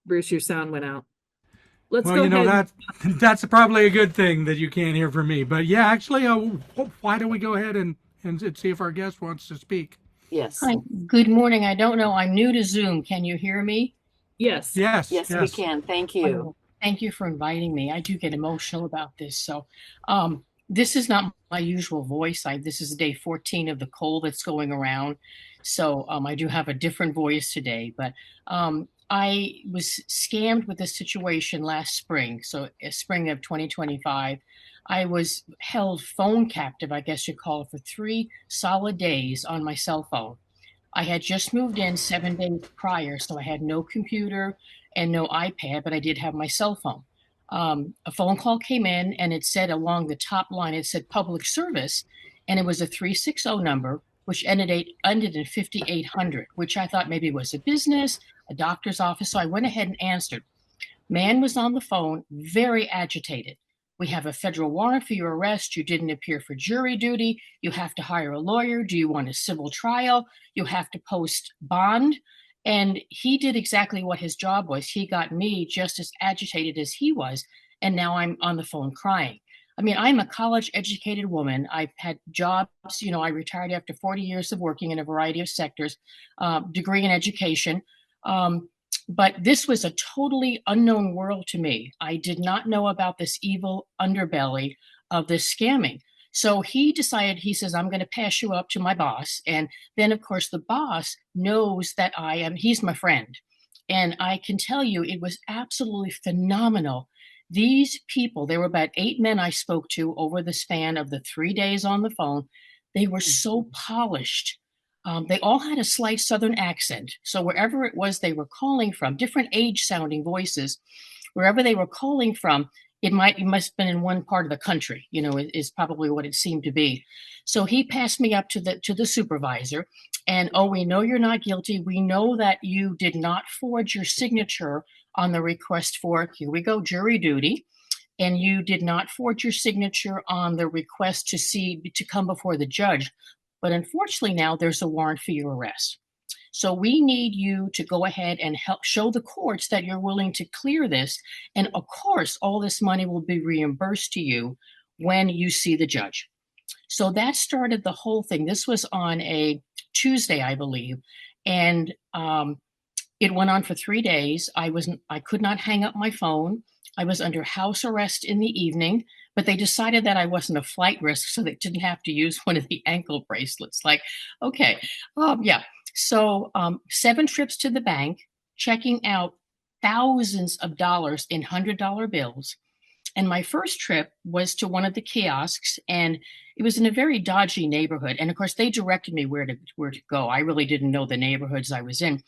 S3: Bruce, your sound went out. Let's
S1: well,
S3: go
S1: you know
S3: ahead.
S1: that's probably a good thing that you can't hear from me. But yeah, actually, why don't we go ahead and see if our guest wants to speak?
S2: Yes.
S7: Hi, good morning. I don't know. I'm new to Zoom. Can you hear me?
S3: Yes.
S1: Yes,
S2: Yes, we can. Thank you.
S7: Oh, thank you for inviting me. I do get emotional about this. So, this is not my usual voice. This is day 14 of the cold that's going around. So, I do have a different voice today, but, I was scammed with this situation last spring. So, spring of 2025. I was held phone captive, I guess you'd call it, for 3 solid days on my cell phone. I had just moved in 7 days prior, so I had no computer and no iPad, but I did have my cell phone. A phone call came in and it said along the top line, it said public service, and it was a 360 number, which ended in 5800, which I thought maybe was a business, a doctor's office. So I went ahead and answered. Man was on the phone, very agitated. We have a federal warrant for your arrest. You didn't appear for jury duty. You have to hire a lawyer. Do you want a civil trial? You have to post bond. And he did exactly what his job was. He got me just as agitated as he was. And now I'm on the phone crying. I mean, I'm a college educated woman. I've had jobs, I retired after 40 years of working in a variety of sectors, degree in education. But this was a totally unknown world to me. I did not know about this evil underbelly of this scamming. So he says, I'm going to pass you up to my boss. And then, of course, the boss knows that he's my friend. And I can tell you, it was absolutely phenomenal. These people, there were about 8 men I spoke to over the span of the 3 days on the phone. They were so polished. They all had a slight Southern accent. So wherever it was they were calling from, different age sounding voices, wherever they were calling from, it must have been in one part of the country, is probably what it seemed to be. So he passed me up to the supervisor and, we know you're not guilty. We know that you did not forge your signature on the request for, here we go, jury duty. And you did not forge your signature on the request to come before the judge. But unfortunately now there's a warrant for your arrest. So we need you to go ahead and help show the courts that you're willing to clear this. And of course, all this money will be reimbursed to you when you see the judge. So that started the whole thing. This was on a Tuesday, I believe, and it went on for 3 days. I could not hang up my phone. I was under house arrest in the evening, but they decided that I wasn't a flight risk, so they didn't have to use one of the ankle bracelets. Like, okay, yeah. So 7 trips to the bank, checking out thousands of dollars in $100 bills. And my first trip was to one of the kiosks, and it was in a very dodgy neighborhood. And of course, they directed me where to go. I really didn't know the neighborhoods I was in.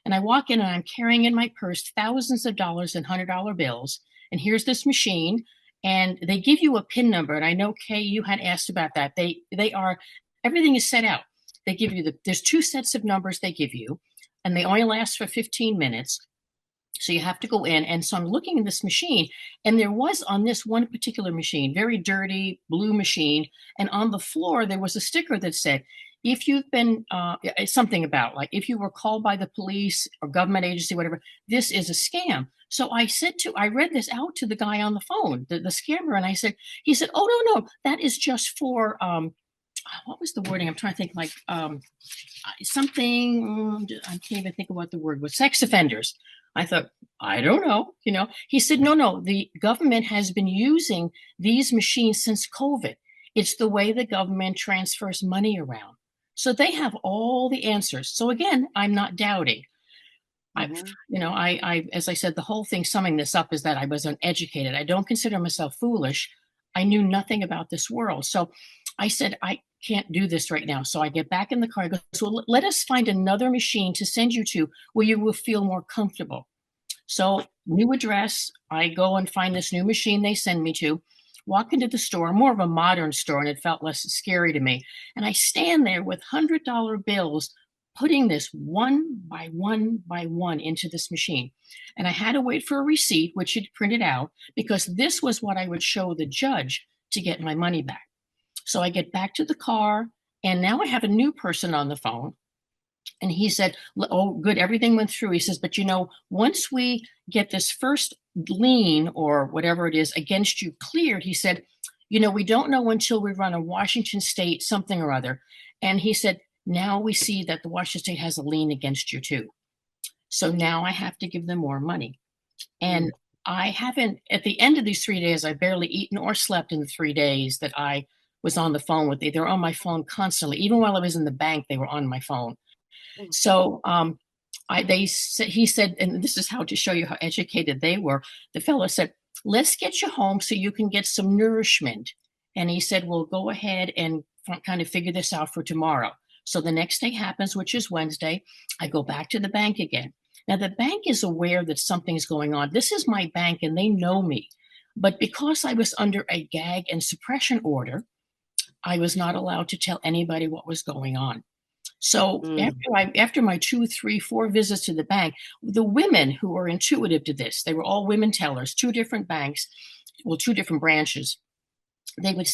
S7: And I walk in and I'm carrying in my purse thousands of dollars in $100 bills. And here's this machine, and they give you a PIN number. And I know, Kay, you had asked about that. They are, everything is set out. They give you there's 2 sets of numbers they give you, and they only last for 15 minutes. So you have to go in. And so I'm looking at this machine, and there was on this one particular machine, very dirty blue machine. And on the floor, there was a sticker that said, if you've been something about like, if you were called by the police or government agency, whatever, this is a scam. So I read this out to the guy on the phone, the scammer. And he said, oh, no, that is just for, what was the wording? I'm trying to think like something, I can't even think of what the word was, sex offenders. I thought, I don't know, He said, no, the government has been using these machines since COVID. It's the way the government transfers money around. So they have all the answers. So again, I'm not doubting. I as I said, the whole thing summing this up is that I was uneducated. I don't consider myself foolish. I knew nothing about this world. So I said, I can't do this right now. So I get back in the car. I go, so let us find another machine to send you to where you will feel more comfortable. So new address, I go and find this new machine they send me to, walk into the store, more of a modern store, and it felt less scary to me. And I stand there with $100 bills, putting this one by one into this machine. And I had to wait for a receipt, which it printed out, because this was what I would show the judge to get my money back. So I get back to the car, and now I have a new person on the phone. And he said, oh, good, everything went through. He says, but once we get this first lien or whatever it is against you cleared, he said, we don't know until we run a Washington State something or other. And he said, now we see that the Washington State has a lien against you too. So now I have to give them more money. And I haven't, at the end of these 3 days, I barely eaten or slept in the 3 days that I was on the phone with. They were on my phone constantly. Even while I was in the bank, they were on my phone. So he said, and this is how to show you how educated they were. The fellow said, let's get you home so you can get some nourishment. And he said, well, go ahead and kind of figure this out for tomorrow. So the next day happens, which is Wednesday. I go back to the bank again. Now the bank is aware that something's going on. This is my bank and they know me. But because I was under a gag and suppression order, I was not allowed to tell anybody what was going on. So after my 2, 3, 4 visits to the bank, the women who were intuitive to this, they were all women tellers, 2 different banks, 2 different branches. They would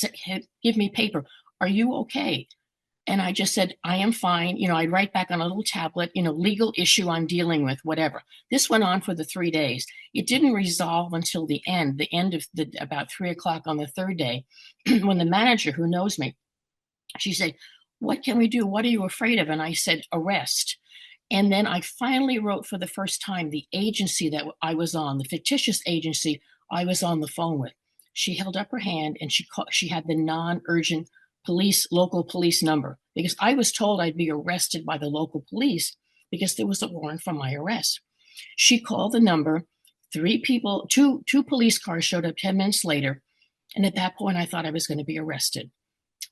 S7: give me paper. Are you okay? And I just said, I am fine. I'd write back on a little tablet, legal issue I'm dealing with, whatever. This went on for the 3 days. It didn't resolve until the end of about 3:00 on the 3rd day, when the manager, who knows me, she said, what can we do? What are you afraid of? And I said, arrest. And then I finally wrote for the first time the agency that I was on, the fictitious agency I was on the phone with. She held up her hand and she had the non-urgent local police number, because I was told I'd be arrested by the local police because there was a warrant for my arrest. She called the number. 3 people, two police cars showed up 10 minutes later. And at that point, I thought I was going to be arrested.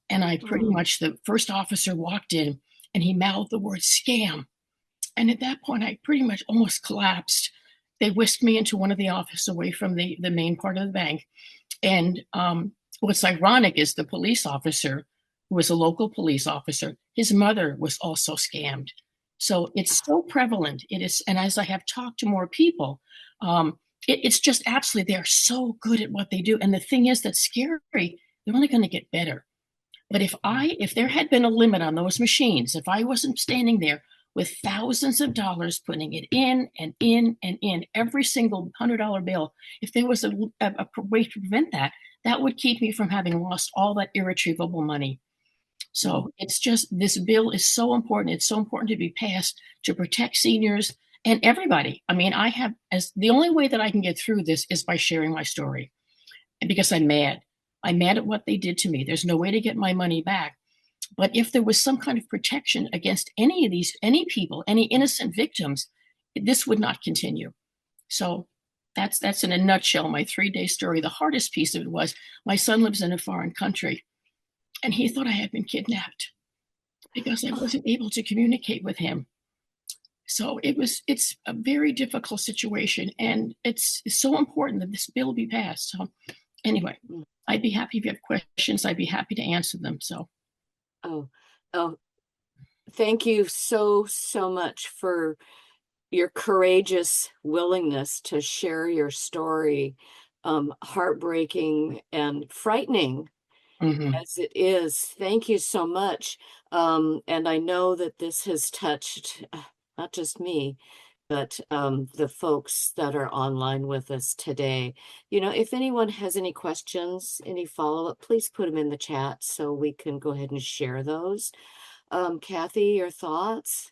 S7: And I pretty much, the first officer walked in and he mouthed the word scam. And at that point, I pretty much almost collapsed. They whisked me into one of the offices away from the main part of the bank. And what's ironic is the police officer, who was a local police officer, his mother was also scammed. So it's so prevalent. It is. And as I have talked to more people, it's just absolutely, they are so good at what they do. And the thing is that's scary, they're only going to get better. But if there had been a limit on those machines, if I wasn't standing there with thousands of dollars, putting it in and in and in every single $100 bill, if there was a way to prevent that, that would keep me from having lost all that irretrievable money. So it's just, this bill is so important. It's so important to be passed to protect seniors and everybody. I mean, the only way that I can get through this is by sharing my story. And because I'm mad. I'm mad at what they did to me. There's no way to get my money back. But if there was some kind of protection against any people, any innocent victims, this would not continue. So that's in a nutshell my 3-day story. The hardest piece of it was my son lives in a foreign country and he thought I had been kidnapped because I wasn't able to communicate with him. So it's a very difficult situation, and it's so important that this bill be passed. So anyway, I'd be happy if you have questions. I'd be happy to answer them. So.
S2: Oh, thank you so much for your courageous willingness to share your story. Heartbreaking and frightening as it is. Thank you so much. And I know that this has touched not just me, but the folks that are online with us today. If anyone has any questions, any follow-up, please put them in the chat so we can go ahead and share those. Kathy, your thoughts?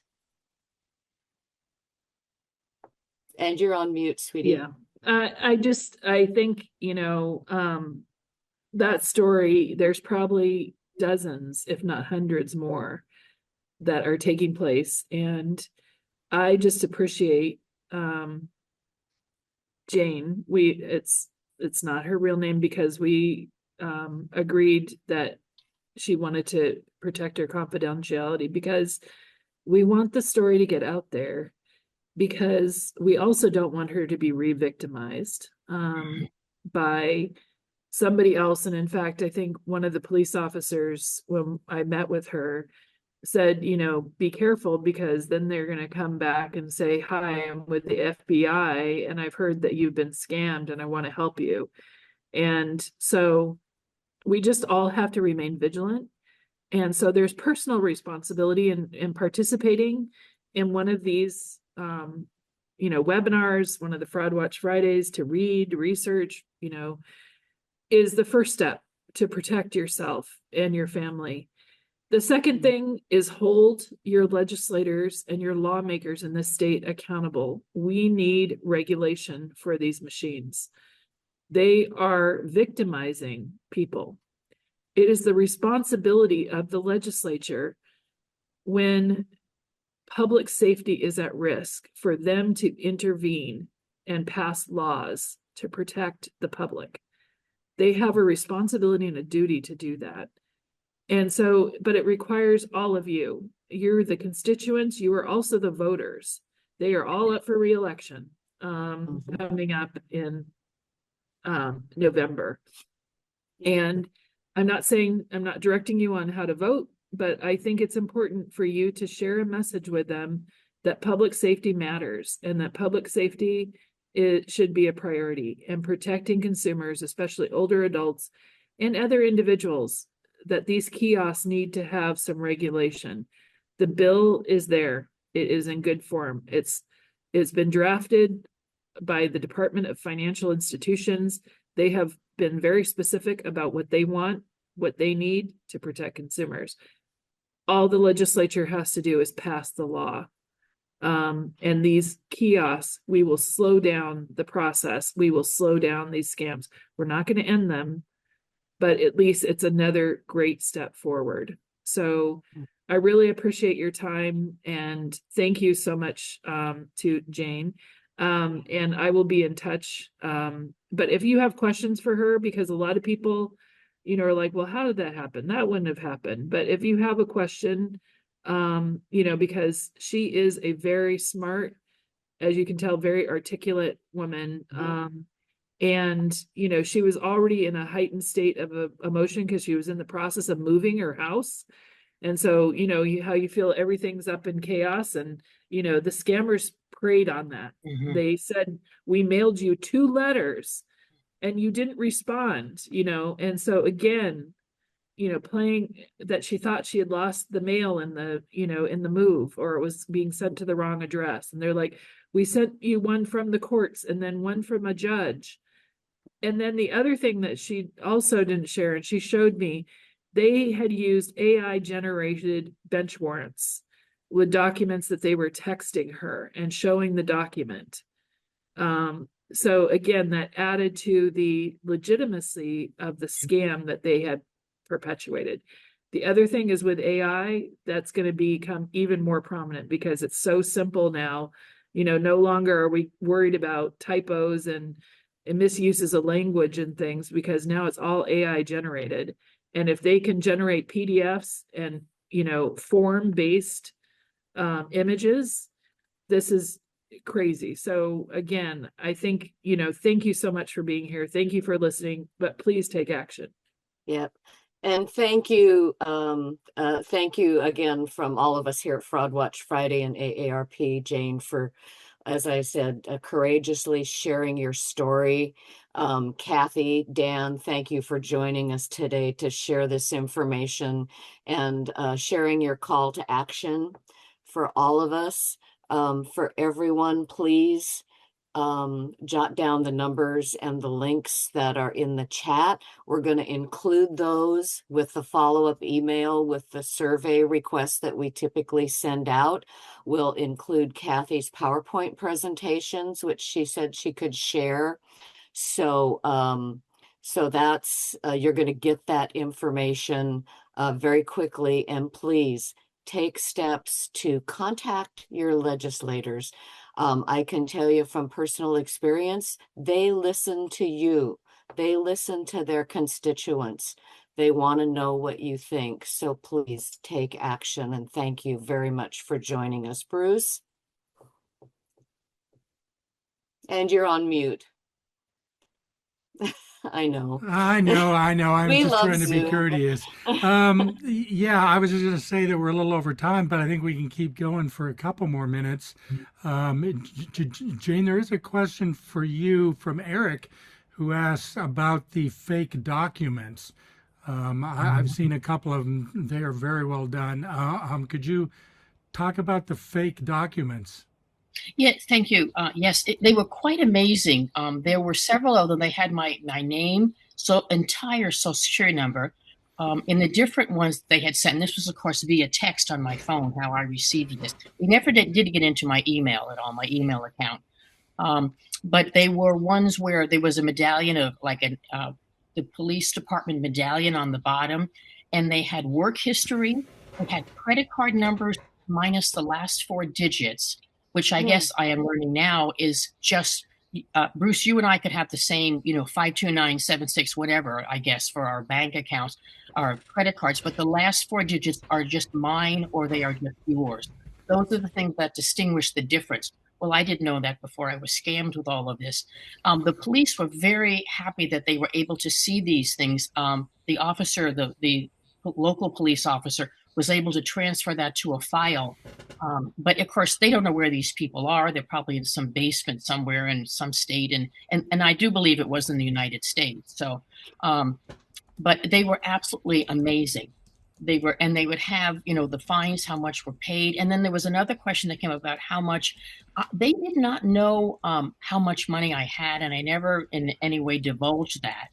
S2: And you're on mute, sweetie.
S3: Yeah. I think, that story, there's probably dozens, if not hundreds more that are taking place. And I just appreciate, Jane. It's not her real name because we, agreed that she wanted to protect her confidentiality because we want the story to get out there, because we also don't want her to be re-victimized, by somebody else. And in fact, I think one of the police officers, when I met with her, said, be careful, because then they're going to come back and say, hi, I'm with the FBI and I've heard that you've been scammed and I want to help you. And so we just all have to remain vigilant. And so there's personal responsibility in participating in one of these, webinars, one of the Fraud Watch Fridays, to read, research, is the first step to protect yourself and your family. The second thing is hold your legislators and your lawmakers in this state accountable. We need regulation for these machines. They are victimizing people. It is the responsibility of the legislature, when public safety is at risk, for them to intervene and pass laws to protect the public. They have a responsibility and a duty to do that. And so, but it requires all of you. You're the constituents. You are also the voters. They are all up for re-election, coming up in November. And I'm not directing you on how to vote, but I think it's important for you to share a message with them that public safety matters and that public safety should be a priority, and protecting consumers, especially older adults and other individuals, that these kiosks need to have some regulation. The bill is there. It is in good form. It's been drafted by the Department of Financial Institutions. They have been very specific about what they want, what they need to protect consumers. All the legislature has to do is pass the law. And these kiosks, we will slow down the process. We will slow down these scams. We're not going to end them, but at least it's another great step forward. So I really appreciate your time, and thank you so much to Jane. And I will be in touch. But if you have questions for her, because a lot of people, are like, well, how did that happen? That wouldn't have happened. But if you have a question, because she is a very smart, as you can tell, very articulate woman. And, she was already in a heightened state of emotion because she was in the process of moving her house. And so, how you feel everything's up in chaos, and, the scammers preyed on that. They said, we mailed you 2 letters and you didn't respond, and so again, playing that she thought she had lost the mail in the, in the move, or it was being sent to the wrong address. And they're like, we sent you one from the courts and then one from a judge. And then the other thing that she also didn't share, and she showed me, they had used AI generated bench warrants with documents that they were texting her and showing the document. So again, that added to the legitimacy of the scam that they had perpetuated. The other thing is with AI, that's going to become even more prominent because it's so simple now. No longer are we worried about typos and misuses of language and things, because now it's all AI generated. And if they can generate PDFs and, form-based images, this is crazy. So again, I think, thank you so much for being here. Thank you for listening, but please take action.
S2: Yep. And thank you again from all of us here at Fraud Watch Friday and AARP, Jane, for, as I said, courageously sharing your story. Kathy, Dan, thank you for joining us today to share this information and sharing your call to action for all of us. For everyone, please jot down the numbers and the links that are in the chat. We're going to include those with the follow-up email with the survey requests that we typically send out. We'll include Kathy's PowerPoint presentations, which she said she could share. So that's you're going to get that information very quickly. And please take steps to contact your legislators. I can tell you from personal experience, they listen to you. They listen to their constituents. They want to know what you think. So please take action. And thank you very much for joining us, Bruce. And you're on mute. I know.
S1: I know. I'm
S2: We
S1: just
S2: love
S1: trying to be
S2: Zoom.
S1: courteous. Yeah, I was just going to say that we're a little over time, but I think we can keep going for a couple more minutes. Jane, there is a question for you from Eric, who asks about the fake documents. I've seen a couple of them. They are very well done. Could you talk about the fake documents?
S7: Yes, thank you. Yes, they were quite amazing. There were several of them. They had my name, entire social security number. In the different ones they had sent, and this was, of course, via text on my phone, how I received this. They never did get into my email at all, my email account. But they were ones where there was a medallion of the police department medallion on the bottom, and they had work history. They had credit card numbers minus the last 4 digits, which I guess I am learning now is just, Bruce, you and I could have the same, 52976, whatever, I guess, for our bank accounts, our credit cards, but the last 4 digits are just mine or they are just yours. Those are the things that distinguish the difference. Well, I didn't know that before I was scammed with all of this. The police were very happy that they were able to see these things. The officer, the local police officer, was able to transfer that to a file. But of course, they don't know where these people are. They're probably in some basement somewhere in some state. And I do believe it was in the United States. So, but they were absolutely amazing. They would have, the fines, how much were paid. And then there was another question that came about how much they did not know how much money I had. And I never in any way divulged that.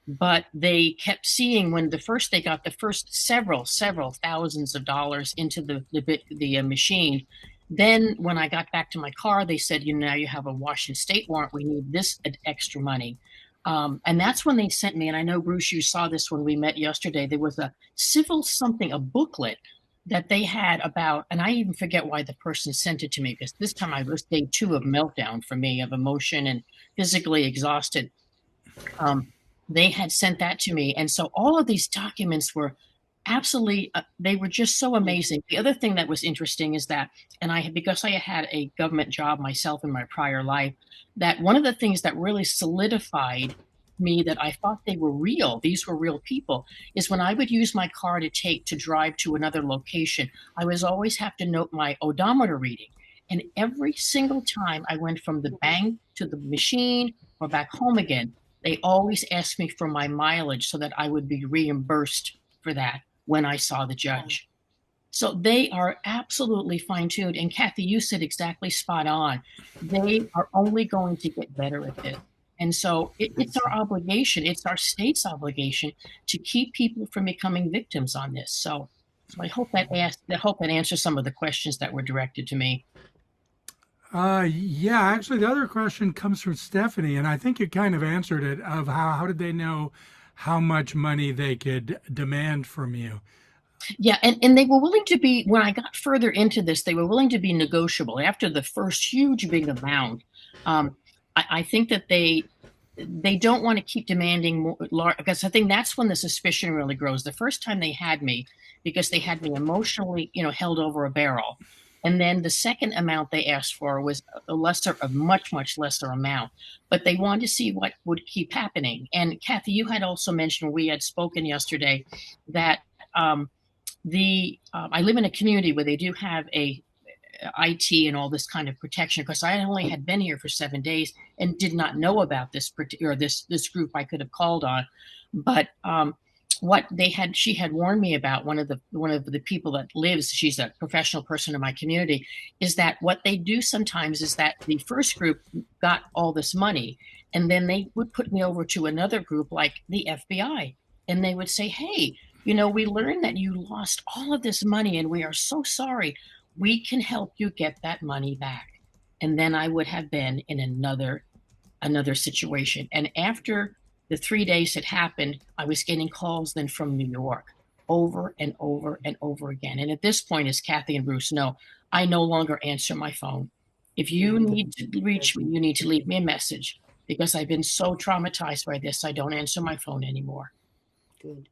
S7: But they kept seeing when they got the first several thousands of dollars into the machine. Then when I got back to my car, they said, now you have a Washington State warrant. We need this extra money. And that's when they sent me, and I know, Bruce, you saw this when we met yesterday, there was a a booklet that they had about, and I even forget why the person sent it to me, because this time I was day 2 of meltdown for me, of emotion and physically exhausted. They had sent that to me. And so all of these documents were absolutely, they were just so amazing. The other thing that was interesting is that, because I had a government job myself in my prior life, that one of the things that really solidified me that I thought they were real, these were real people, is when I would use my car to drive to another location, I was always have to note my odometer reading. And every single time I went from the bank to the machine or back home again, they always asked me for my mileage so that I would be reimbursed for that when I saw the judge. So they are absolutely fine-tuned. And Kathy, you said exactly spot on. They are only going to get better at this. And so it's our obligation, it's our state's obligation to keep people from becoming victims on this. So I hope that answers some of the questions that were directed to me.
S1: Yeah, actually, the other question comes from Stephanie, and I think you kind of answered it. Of how did they know how much money they could demand from you?
S7: Yeah, and they were willing to be, when I got further into this, they were willing to be negotiable. After the first huge big amount, I think that they don't want to keep demanding more, because I think that's when the suspicion really grows. The first time they had me, because they had me emotionally, held over a barrel. And then the second amount they asked for was a much, much lesser amount. But they wanted to see what would keep happening. And Kathy, you had also mentioned, we had spoken yesterday, that I live in a community where they do have a IT and all this kind of protection, because I only had been here for 7 days and did not know about this group I could have called on. But what she had warned me about, one of the people that lives, she's a professional person in my community, is that what they do sometimes is that the first group got all this money, and then they would put me over to another group like the FBI, and they would say, hey, we learned that you lost all of this money and we are so sorry. We can help you get that money back. And then I would have been in another situation. And after the 3 days had happened, I was getting calls then from New York over and over and over again. And at this point, as Kathy and Bruce know, I no longer answer my phone. If you need to reach me, you need to leave me a message, because I've been so traumatized by this, I don't answer my phone anymore.
S2: Good.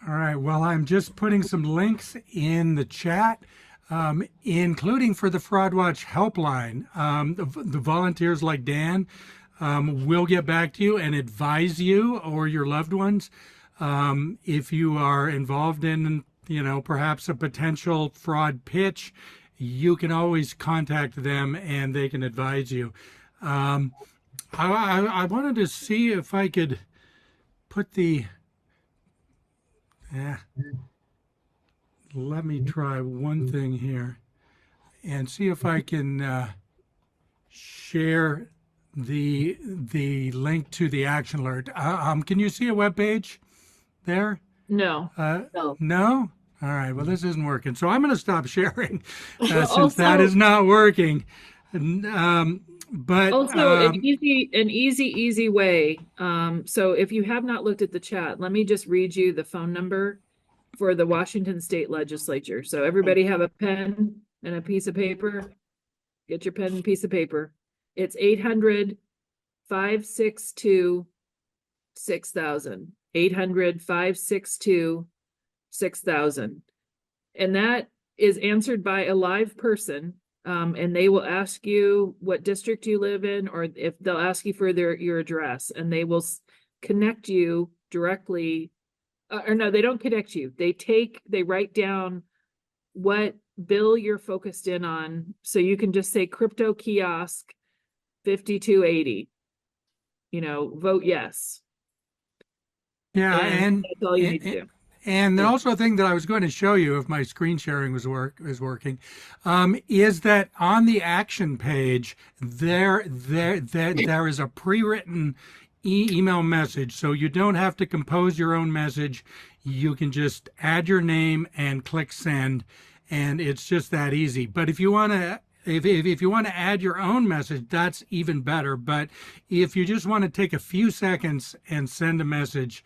S1: All right. Well, I'm just putting some links in the chat, including for the Fraud Watch helpline. The volunteers like Dan will get back to you and advise you or your loved ones if you are involved in, perhaps a potential fraud pitch. You can always contact them and they can advise you. I wanted to see if I could put the. Let me try one thing here and see if I can share the link to the action alert. Can you see a web page there?
S3: No.
S2: No.
S1: No? All right. Well, this isn't working. So I'm going to stop sharing since
S3: Also-
S1: that is not working. But
S3: Also, an easy way. So if you have not looked at the chat, let me just read you the phone number for the Washington State Legislature. So everybody have a pen and a piece of paper. Get your pen and piece of paper. It's 800-562-6000. 800-562-6000. And that is answered by a live person. And they will ask you what district you live in, or if they'll ask you for your address, and they will connect you directly. Or no, they don't connect you. They write down what bill you're focused in on. So you can just say crypto kiosk 5280, vote yes.
S1: yeah, and
S3: that's all you need to do.
S1: And then also a thing that I was going to show you, if my screen sharing is working, is that on the action page there is a pre-written email message, so you don't have to compose your own message. You can just add your name and click send, and it's just that easy. But if you want to add your own message, that's even better. But if you just want to take a few seconds and send a message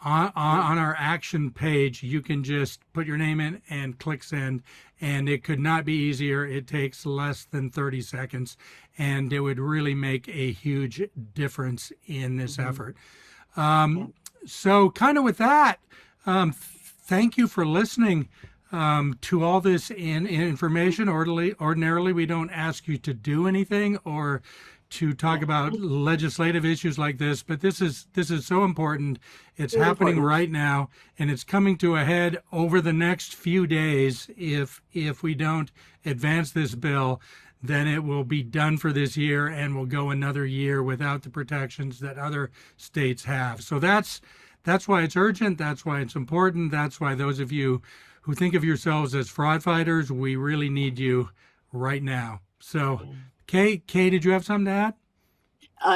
S1: on our action page, you can just put your name in and click send, and it could not be easier. It takes less than 30 seconds, and it would really make a huge difference in this effort. So kind of with that, thank you for listening to all this information. Ordinarily, we don't ask you to do anything or to talk about legislative issues like this, but this is so important. It's happening right now, and it's coming to a head over the next few days. If we don't advance this bill, then it will be done for this year, and we'll go another year without the protections that other states have. So that's why it's urgent. That's why it's important. That's why those of you who think of yourselves as fraud fighters, we really need you right now. So Kay, did you have something to add?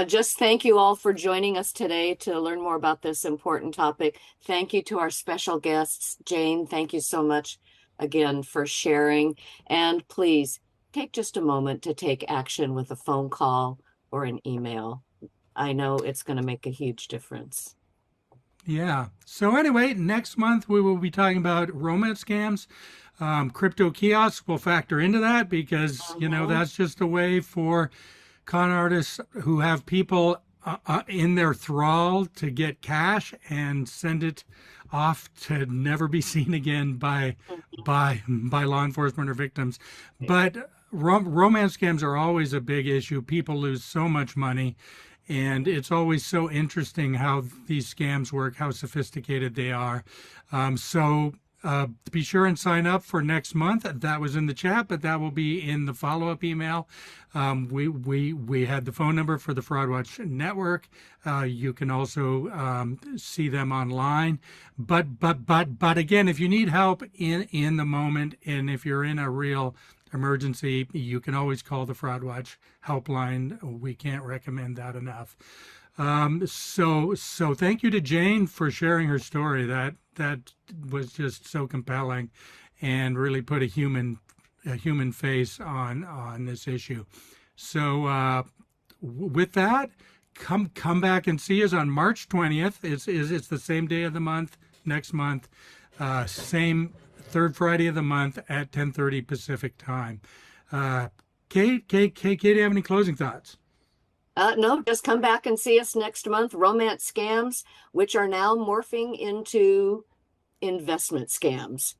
S2: Just thank you all for joining us today to learn more about this important topic. Thank you to our special guests. Jane, thank you so much again for sharing. And please take just a moment to take action with a phone call or an email. I know it's going to make a huge difference.
S1: Yeah. So anyway, next month we will be talking about romance scams. Crypto kiosks will factor into that because, that's just a way for con artists who have people in their thrall to get cash and send it off to never be seen again by law enforcement or victims. But romance scams are always a big issue. People lose so much money. And it's always so interesting how these scams work, how sophisticated they are. So be sure and sign up for next month. That was in the chat, but that will be in the follow-up email. We had the phone number for the Fraud Watch Network. You can also see them online. But again, if you need help in the moment, and if you're in a real emergency, you can always call the Fraud Watch helpline. We can't recommend that enough. So thank you to Jane for sharing her story. That was just so compelling, and really put a human face on this issue. So with that, come back and see us on March 20th. It's the same day of the month next month, same third Friday of the month at 10:30 Pacific time. Kate, do you have any closing thoughts?
S2: No, just come back and see us next month. Romance scams, which are now morphing into investment scams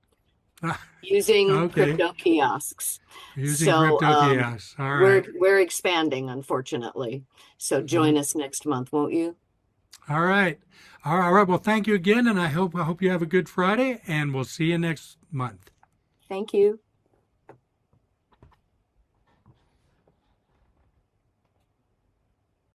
S2: using crypto kiosks.
S1: Using crypto kiosks. All right.
S2: We're expanding, unfortunately. So join us next month, won't you?
S1: All right. All right. Well, thank you again, and I hope you have a good Friday, and we'll see you next month.
S2: Thank you.